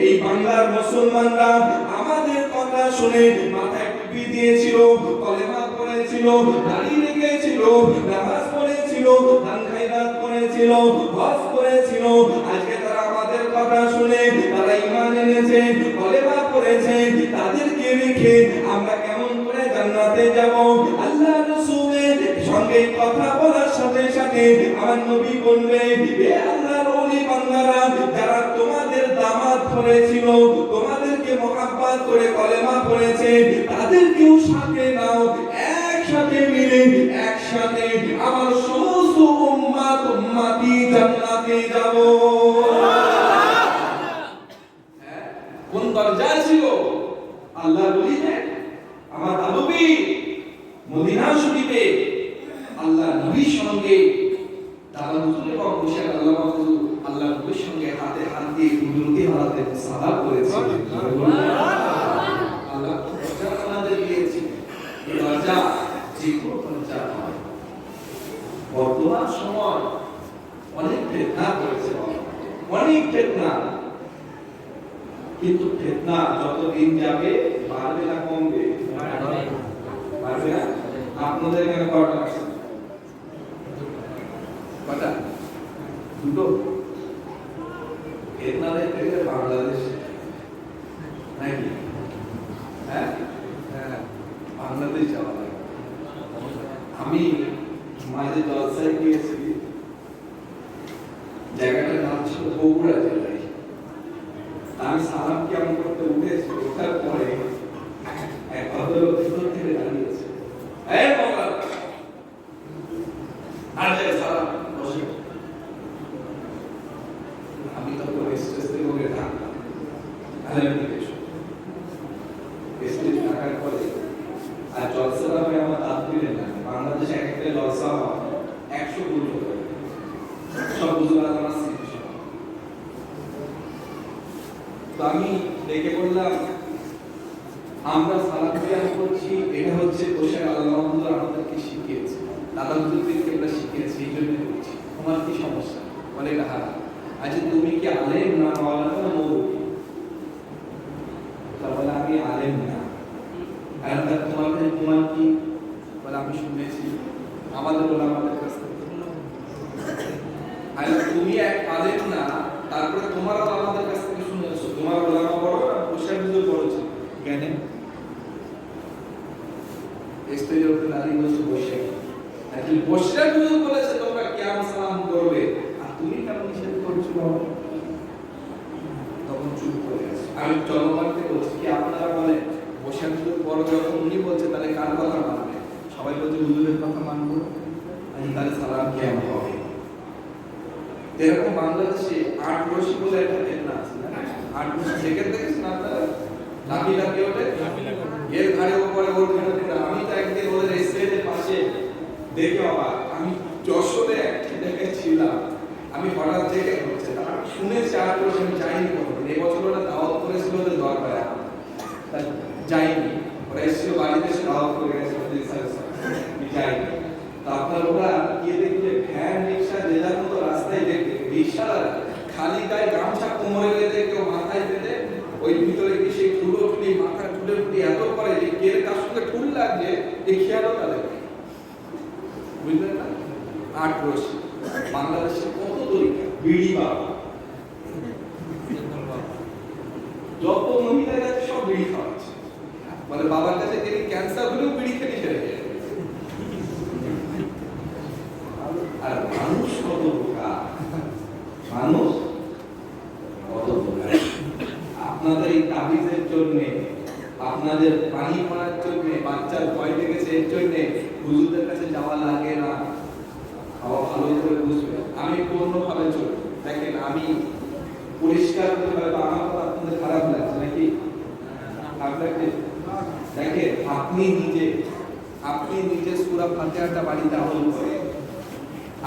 এই বাংলার মুসলমানরা আমাদের কথা শুনে মাথায় টুপি দিয়েছিল, কলেমা পড়েছিল, দাড়ি রেখেছিল, নামাজ পড়েছিল, দান খায়রাত করেছিল, হজ করেছিল। আজকে তারা আমাদের কথা শুনে তারা ঈমান এনেছে, কলেমা পড়েছে। তাদেরকে রেখে আমরা কেমন করে জান্নাতে যাব? আল্লাহ রাসূলের সঙ্গে কথা বলার সাথে সাথে আমার নবী বলবে, এ আল্লাহর ওলি বান্দারা, যারা তোমাদের দামাত করেছিল, তোমাদেরকে মুহাব্বত করে কলেমা পড়েছে, তাদেরকেও সাথে নাও। একসাথে মিলে একসাথে আমার সমস্ত উম্মতি জান্নাতে যাব। কোন দরজা ছিল? আল্লাহর ওলিদের আমার দাদুবি মদিনা শরীফে আল্লাহ নবীর সঙ্গে দাদা হুজুর এবং হুসাইন আল্লামা হুজুর আল্লাহ নবীর সঙ্গে হাতে হাত দিয়ে কুদরতি হালাতে সালাত করেছে। আল্লাহ দরজা আমাদের দিয়েছে। এই দরজা যে কোনো দরজা নয়। বর্তমান সময় অনেক ফিতনা করেছে, অনেক ফিতনা, কিন্তু ফিতনা যতদিন যাবে বাড়বে না কমবে? বাড়বে না। আপনাদের এখানে কয়টা আছে? কয়টা? দুটো। ফিতনা দেখতে গেলে বাংলাদেশ নাকি? হ্যাঁ, বাংলাদেশ যাওয়া লাগে। আমি মাঝে জলসায় গিয়েছি, জায়গাটার নাম ছিল বগুড়া জেলায়। আমি সালাম কেমন করতে উঠেছি, ওঠার পরে এক ভদ্রলোক ভিতর থেকে দাঁড়িয়েছে, এই বাবা, আরে সালাম, বসে। আমি তখন স্টেজ থেকে ওকে ডাকলাম, আরে স্টেজ ডাকার পরে আর জলসাটা হয় আমার তাৎপর্য না। বাংলাদেশে এক একটা জলসা 100 গুলো করে সব বুঝলাম আমার সিচুয়েশন। তো আমি দেখে বললাম, আমরা সালাত কিয়াম করছি, এটা হচ্ছে বসে আল্লাহ আমাদেরকে শিখিয়েছে, দাদা হুজুরদেরকে আমরা শিখিয়েছি, এই জন্য করছি। তোমার কি সমস্যা? বলে এটা হারাম। আচ্ছা তুমি কি আলেম না মাওলানা না মৌলবি? তা বলে আমি আলেম না। আর তোমার কি? বলে আমি শুনেছি আমাদের ওলামাদের কাছ থেকে। আর তুমি এক আলেম না, তারপরে তোমার ওলামাদের কাছ থেকে শুনেছো, তোমার ওলামা বড় না হুসাইন হুজুর বড় ছিল কেন? স্টেজের উপরে দাঁড়িয়ে বলছে বসে, নাকি হুসাইন হুজুর বলেছে তোমরা কিয়াম সালাম করবে, আর তুমি কেন নিষেধ করছো? তখন চুপ করে গেছে। আমি জনগণকে বলছি কি আপনারা বলেন হুসাইন হুজুর বড়, যখন উনি বলছে তাহলে কার কথা মানবে? সবাই বলছে হুজুরের কথা মানবো, তাহলে সালাম কিয়াম হবে। এরকম বাংলাদেশে 8 রশি বলে একটা ফিতনা আছে না? 8 রশি সেকেন্ড দেখেছেন আপনারা? লাঠি লাঠি ওঠে, এর ঘাড়ে উপরে ওর ঘাড়ে উপরে। আমি তো একদিন ওদের স্টেজের পাশে দেখে অবাক। আমি যশোরে একটা জায়গায় ছিলাম, আমি হঠাৎ থেকে হচ্ছে, আমি শুনেছি 8 রশি, আমি যাইনি কোনোদিন। এবছর ওরা দাওয়াত করেছিল ওদের দরবারে, যাইনি। ওরা এসেছিল বাড়িতে, এসে দাওয়াত করে গেছে, যাইনি। তো আপনার ওরা গিয়ে দেখলে ভ্যান রিক্সা যে যার মতো রাস্তায় দেখে, রিক্সারা খালি গায়ে গামছা কোমরে বেঁধে, কেউ মাথায় বেঁধে, ওই ভিতরে কি সেই ঠুলো ঠুলি মাথা ঠুলে ঠুলি এত করে যে কে কার সঙ্গে ঠুল লাগছে এই খেয়ালও তাদের, বুঝলেন না? 8 রশি বাংলাদেশে কত তরিকা, বিড়ি বাবা, যত মহিলা আছে সব বিড়ি খাওয়াচ্ছে। বলে বাবার কাছে গেলে ক্যান্সার হলেও বিড়ি খেতে ছেড়ে যায়। আর মানুষ কত বোকা, তাবিজের জন্য, আপনাদের পানি পড়ার জন্য, বাচ্চার ভয় লেগেছে এর জন্য হুজুরদের কাছে যাওয়া লাগে না। আবার ভালো করে বুঝবেন, আমি পূর্ণভাবে চলি। দেখেন আমি পরিষ্কার করে হয়তো আমার কথা আপনাদের খারাপ লাগছে নাকি? আপনাকে দেখেন আপনি নিজে সূরা ফাতিহাটা বাড়িতে আমল করেন,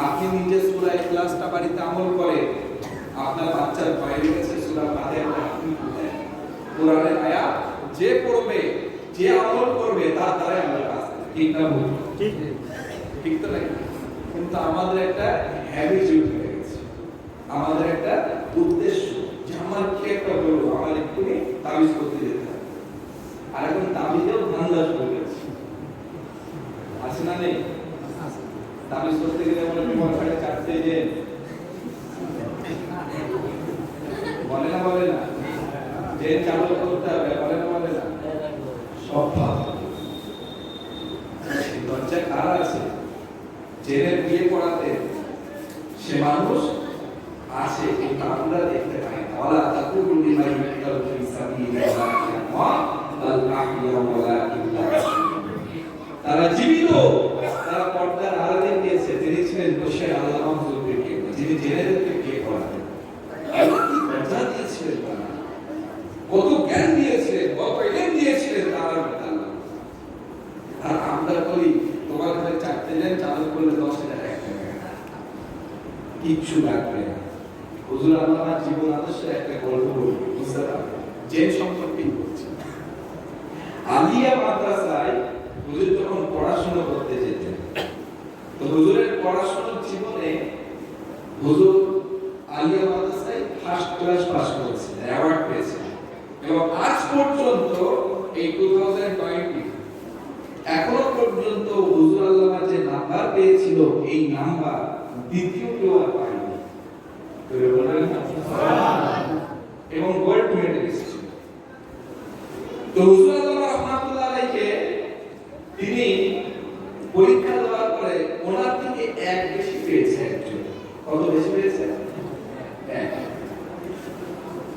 আপনি নিজে সূরা ইখলাসটা বাড়িতে আমল করেন। আপনার বাচ্চার ভয় লেগেছে সূরা ফাতিহাটা আপনি পড়েন। কোরআনের আয়াত যে পড়বে, যে আমল করবে তার দ্বারাই আমরা কাজ করব। ঠিক না ভুল? ঠিক তো নাকি? কিন্তু আমাদের একটা হ্যাবিট হয়ে গেছে, আমাদের একটা উদ্দেশ্য যে আমার কি একটা বলবো, আমার এক্ষুনি তাবিজ করতে যেতে হবে। আর এখন তাবিজেও ধান্দা শুরু হয়েছে, আছে না নেই? তাবিজ করতে গেলে বলে তোমার 4:30 যে বলে না যে চালু করতে হবে, বলে না সব ভালো। দরজা কারা আছে জেনে বিয়ে পড়াতে, সে মানুষ আছে কিন্তু আমরা দেখতে পাই না। ওয়ালা তাকুলু লিমা ইউকাল ফি সাবিলিল্লাহ বাল আহইয়া ওয়ালাকিল্লাহ। তারা জীবিত, তারা পর্দার আড়ালে গিয়েছে। তিনি ছিলেন বসে আল্লাহ হুজুরকে, যিনি জেনেদেরকে বিয়ে করাতেন। কি কথা দিয়েছিলেন তারা, কত জ্ঞান দিয়েছিলেন, কত ইলম দিয়েছিলেন তারা। আর আমরা বলি তোমার কাছে 4 দিন চালু করলে 10,000 টাকা কিচ্ছু লাগবে না। হুজুর আল্লাহর জীবন আদর্শ একটা গল্প বলি, বুঝতে পারবেন যে সম্পর্কে বলছি। আলিয়া মাদ্রাসায় হুজুর যখন পড়াশোনা করতে যেতেন, তো হুজুরের পড়াশোনার জীবনে হুজুর আলিয়া মাদ্রাসায় ফার্স্ট ক্লাস পাস করেছেন, অ্যাওয়ার্ড পেয়েছেন। এবং আজ পর্যন্ত এই 2020 এখনো পর্যন্ত হুজুর আল্লামা যে নাম্বার পেয়েছিল, এই নাম্বার দ্বিতীয় কেউ আর পায়নি। এবং গোল্ড মেডেলিস্ট ছিল। তো হুজুর আল্লামা রাহমাতুল্লাহ আলাইহি তিনি পরীক্ষা দেওয়ার পরে ওনার থেকে 1 বেশি পেয়েছে একজন। কত বেশি পেয়েছে? 1।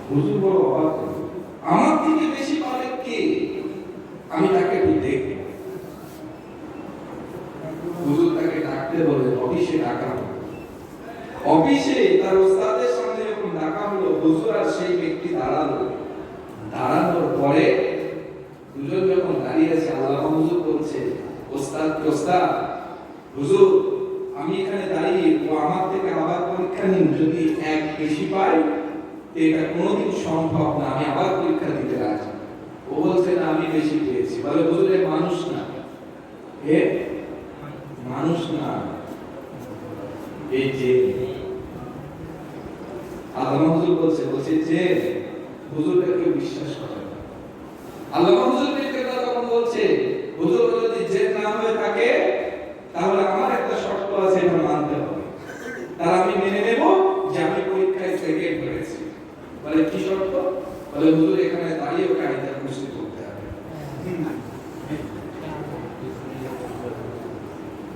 হুজুর বড় অবাক হলেন, আমার থেকে বেশি পাবে কে? আমি তাকে একটু দেখব। হুজুর তাকে ডাকতে বলে, অফিসে ডাকা হলো। অফিসে তার ওস্তাদের সামনে যখন ডাকা হলো, হুজুর আর সেই ব্যক্তি দাঁড়ালো। দাঁড়ানোর পরে হুজুর যখন দাঁড়িয়ে আছে, আল্লামা হুজুর বলছে, ওস্তাদ হুজুর আমি এখানে দাঁড়িয়ে, ও আমার থেকে আবার পরীক্ষা নিন, যদি 1 বেশি পাই এটা কোনোদিন সম্ভব না, আমি আবার পরীক্ষা দিতে রাজি। ও বলছে না আমি বেশি পেয়েছি। বলে হুজুর এ মানুষ না, এ মানুষ না, এই যে আল্লামা হুজুর বলছে যে হুজুরকে কেউ বিশ্বাস করে না। আল্লামা হুজুরকে কথা তখন বলছে, হুজুর যদি যে না হয়ে থাকে তাহলে আমার একটা শর্ত আছে, এটা মানতে হবে। তার আমি মেনে নেব যে আমি পরীক্ষায় সেকেন্ড হয়েছি। বলে কি শর্ত? বলে হুজুর এখানে দাঁড়িয়ে ওকে আয়াতুল কুরসি পড়তে হবে।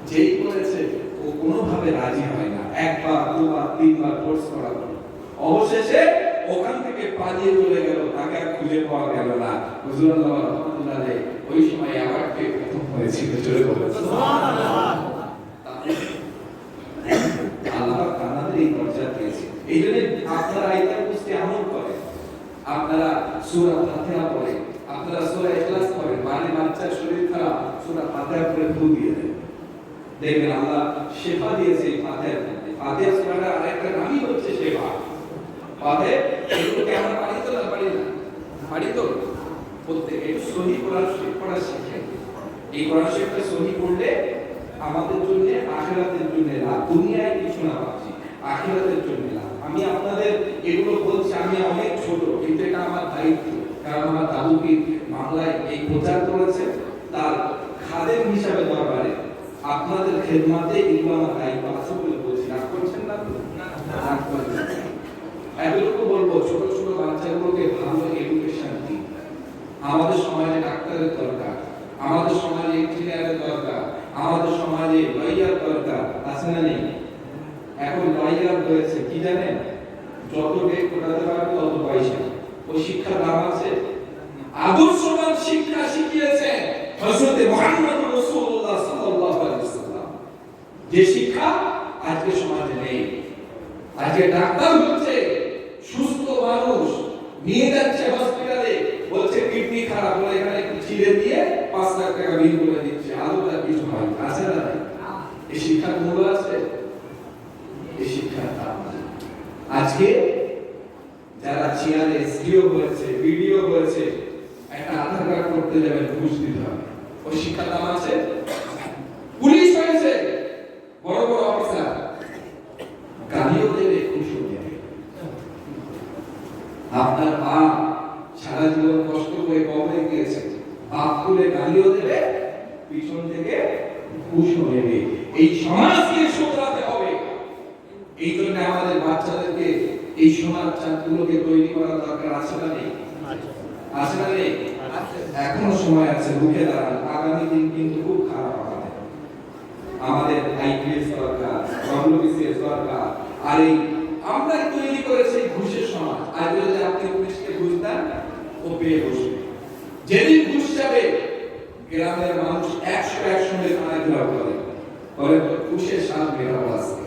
যেই করেছে ও কোনোভাবে রাজি হয় না, 1 বার 2 বার 3 বার কোর্স করা হলো। অবশেষে ওখান থেকে পালিয়ে চলে গেল, তাকে আর খুঁজে পাওয়া গেল না। হুজুর আল্লামা রাহমাতুল্লাহ আলাইহি ওই সময় অ্যাওয়ার্ড পেয়ে প্রথম হয়েছিল। চলে বলে সুবহানাল্লাহ। আল্লাহ কানাদের এই দরজা দিয়েছে। এইজন্য আপনারা আয়াতুল কুরসি আমল করেন, আপনারা সূরা ফাতিহা পড়েন, আপনারা সূরা ইখলাস পড়েন। মানে বাচ্চার শরীর খারাপ, সূরা ফাতিহা পড়ে ফু দিয়ে দেন, দেখবেন আল্লাহ শিফা দিয়েছে এই ফাতিহার মধ্যে। ফাতিহা সূরাটার আরেকটা নামই হচ্ছে শিফা। ফাতিহা এগুলোকে আমরা পারি তো না? পারি তো? প্রত্যেক একটু সহি কোরআন শরীফ পড়া শিখে, এই কোরআন শরীফটা সহি পড়লে আমাদের জন্য আখিরাতের জন্য লাভ। দুনিয়ায় কিছু না পাচ্ছি, আখিরাতের জন্য লাভ। আমি আপনাদের এগুলো বলছি, আমি অনেক ছোট, কিন্তু এটা আমার দায়িত্ব। কারণ আমার দাদু পীর বাংলায় এই প্রচার করেছে, তার খাদেম হিসাবে দরবারে আপনাদের খেদমতে এগুলো আমার দায়িত্ব আছে বলে বলছি। রাগ করছেন না তো? রাগ করছেন। এতটুকু বলবো, ছোট ছোট বাচ্চাগুলোকে ভালো এডুকেশন দিন। আমাদের সমাজে ডাক্তারের দরকার, আমাদের সমাজে ইঞ্জিনিয়ারের দরকার, আমাদের সমাজে লয়ার দরকার, আছে না নেই? এখন লয়ার হয়েছে কি জানেন? যত ডেট কোটাতে পারবে তত পয়সা। ওই শিক্ষার দাম আছে আদর্শবান শিক্ষা শিখিয়েছেন হযরত মুহাম্মদ রাসূলুল্লাহ সাল্লাল্লাহু আলাইহি ওয়াসাল্লাম। যে শিক্ষা আজকে সমাজে নেই। আজকে ডাক্তার হচ্ছে, সুস্থ মানুষ নিয়ে যাচ্ছে হসপিটালে, বলছে কিডনি খারাপ, বলে এখানে একটু চিড়ে দিয়ে 5 লাখ টাকা বিল করে দিচ্ছে। আদৌটা কিছু হয় আছে না? এই শিক্ষার মূল্য আছে? এই শিক্ষার দাম নেই। আজকে যারা চেয়ারে এসডিও হয়েছে, বিডিও হয়েছে, একটা আধার কার্ড করতে যাবেন ঘুষ দিতে হবে। ওই শিক্ষার দাম আছে? পুলিশ হয়েছে, বড় বড় অফিসার, গালিও দেবে, ঘুষও দেবে। আপনার মা সারা জীবন কষ্ট করে কবরে গিয়েছে, বাপ তুলে গালিও দেবে, পিছন থেকে ঘুষও নেবে। এই সমাজকে শুধরাতে হবে। এই জন্য আমাদের বাচ্চাদেরকে এই সমাজ চাঁদগুলোকে তৈরি করা দরকার আছে না নেই? আছে না নেই? এখনো সময় আছে, রুখে দাঁড়ান। আগামী দিন কিন্তু খুব খারাপ হবে। আমাদের আইপিএস দরকার, ডব্লিউবিসিএস দরকার। আর এই আমরাই তৈরি করেছি ঘুষের সমাজ। আজ যদি আপনি পুলিশকে ঘুষ দেন, ও পেয়ে বসবে। যেদিন ঘুষ যাবে, গ্রামের মানুষ 100 একসঙ্গে থানায় ঘেরাও করে, বলে ঘুষের সাথ মেরাও আসবে।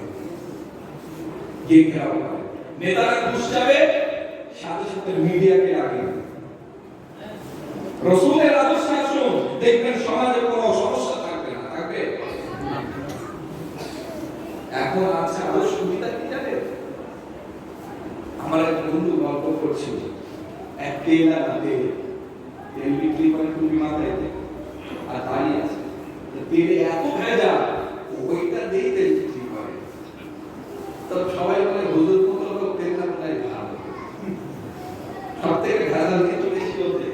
কে ঘেরাও করে? নেতারা ঘুষ যাবে, সাথে সাথে মিডিয়াকে আগে। রাসূলের আদর্শ আসুন, দেখবেন সমাজে কোনো সমস্যা থাকবে না। থাকবে? এখন আছে আরো সুবিধা কি জানেন? আমার এক বন্ধু গল্প করছিল, এক তেল বিক্রি করে টুপি মাথায় দেয় আর দাঁড়িয়ে আছে। তেলে এত ভেজা, ওইটা দিয়ে তেল বিক্রি করে। তো সবাই বলে হুজুর মতো লোক তেল না কোথায় ভালো, সব থেকে ভেজাল কিন্তু বেশি হতে।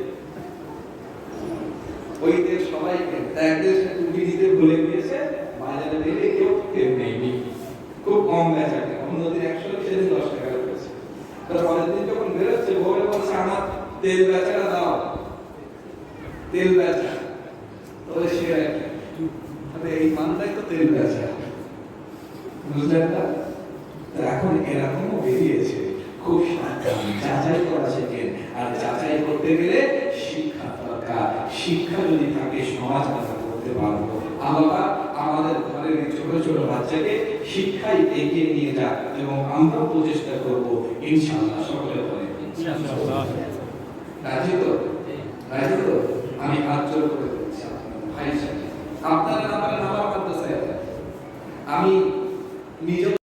ওই তেল সবাই কেনে, একদিন সে টুপি দিতে ভুলে গিয়েছে, বাজারে দেখে কেউ তেল নেয়নি, খুব কম বেচা কেনা। অন্যদিন 100, সেদিন 10 টাকা রয়েছে। তার পরের দিন যখন বেরোচ্ছে, বলে বলছে আমার তেল বেচাটা দাও, তেল বেচা। তবে সে এই মানটাই তো তেল বেচা, বুঝলেন না? এখন এরকমও বেরিয়েছে, খুব সাবধান, যাচাই করা শেখেন। আর যাচাই করতে গেলে শিক্ষা দরকার। শিক্ষা যদি থাকে, সমাজ আমরা করতে পারবো। আমরা আমাদের ঘরের ছোট ছোট বাচ্চাকে শিক্ষায় এগিয়ে নিয়ে যাক, এবং আমরা প্রচেষ্টা করবো ইনশাআল্লাহ। সকলে বলে ইনশাআল্লাহ। রাজি তো? রাজি তো? আমি হাত জোর করে বলছি ভাই সাহেব, আপনারা আমার মাদ্রাসায়, আমি নিজেও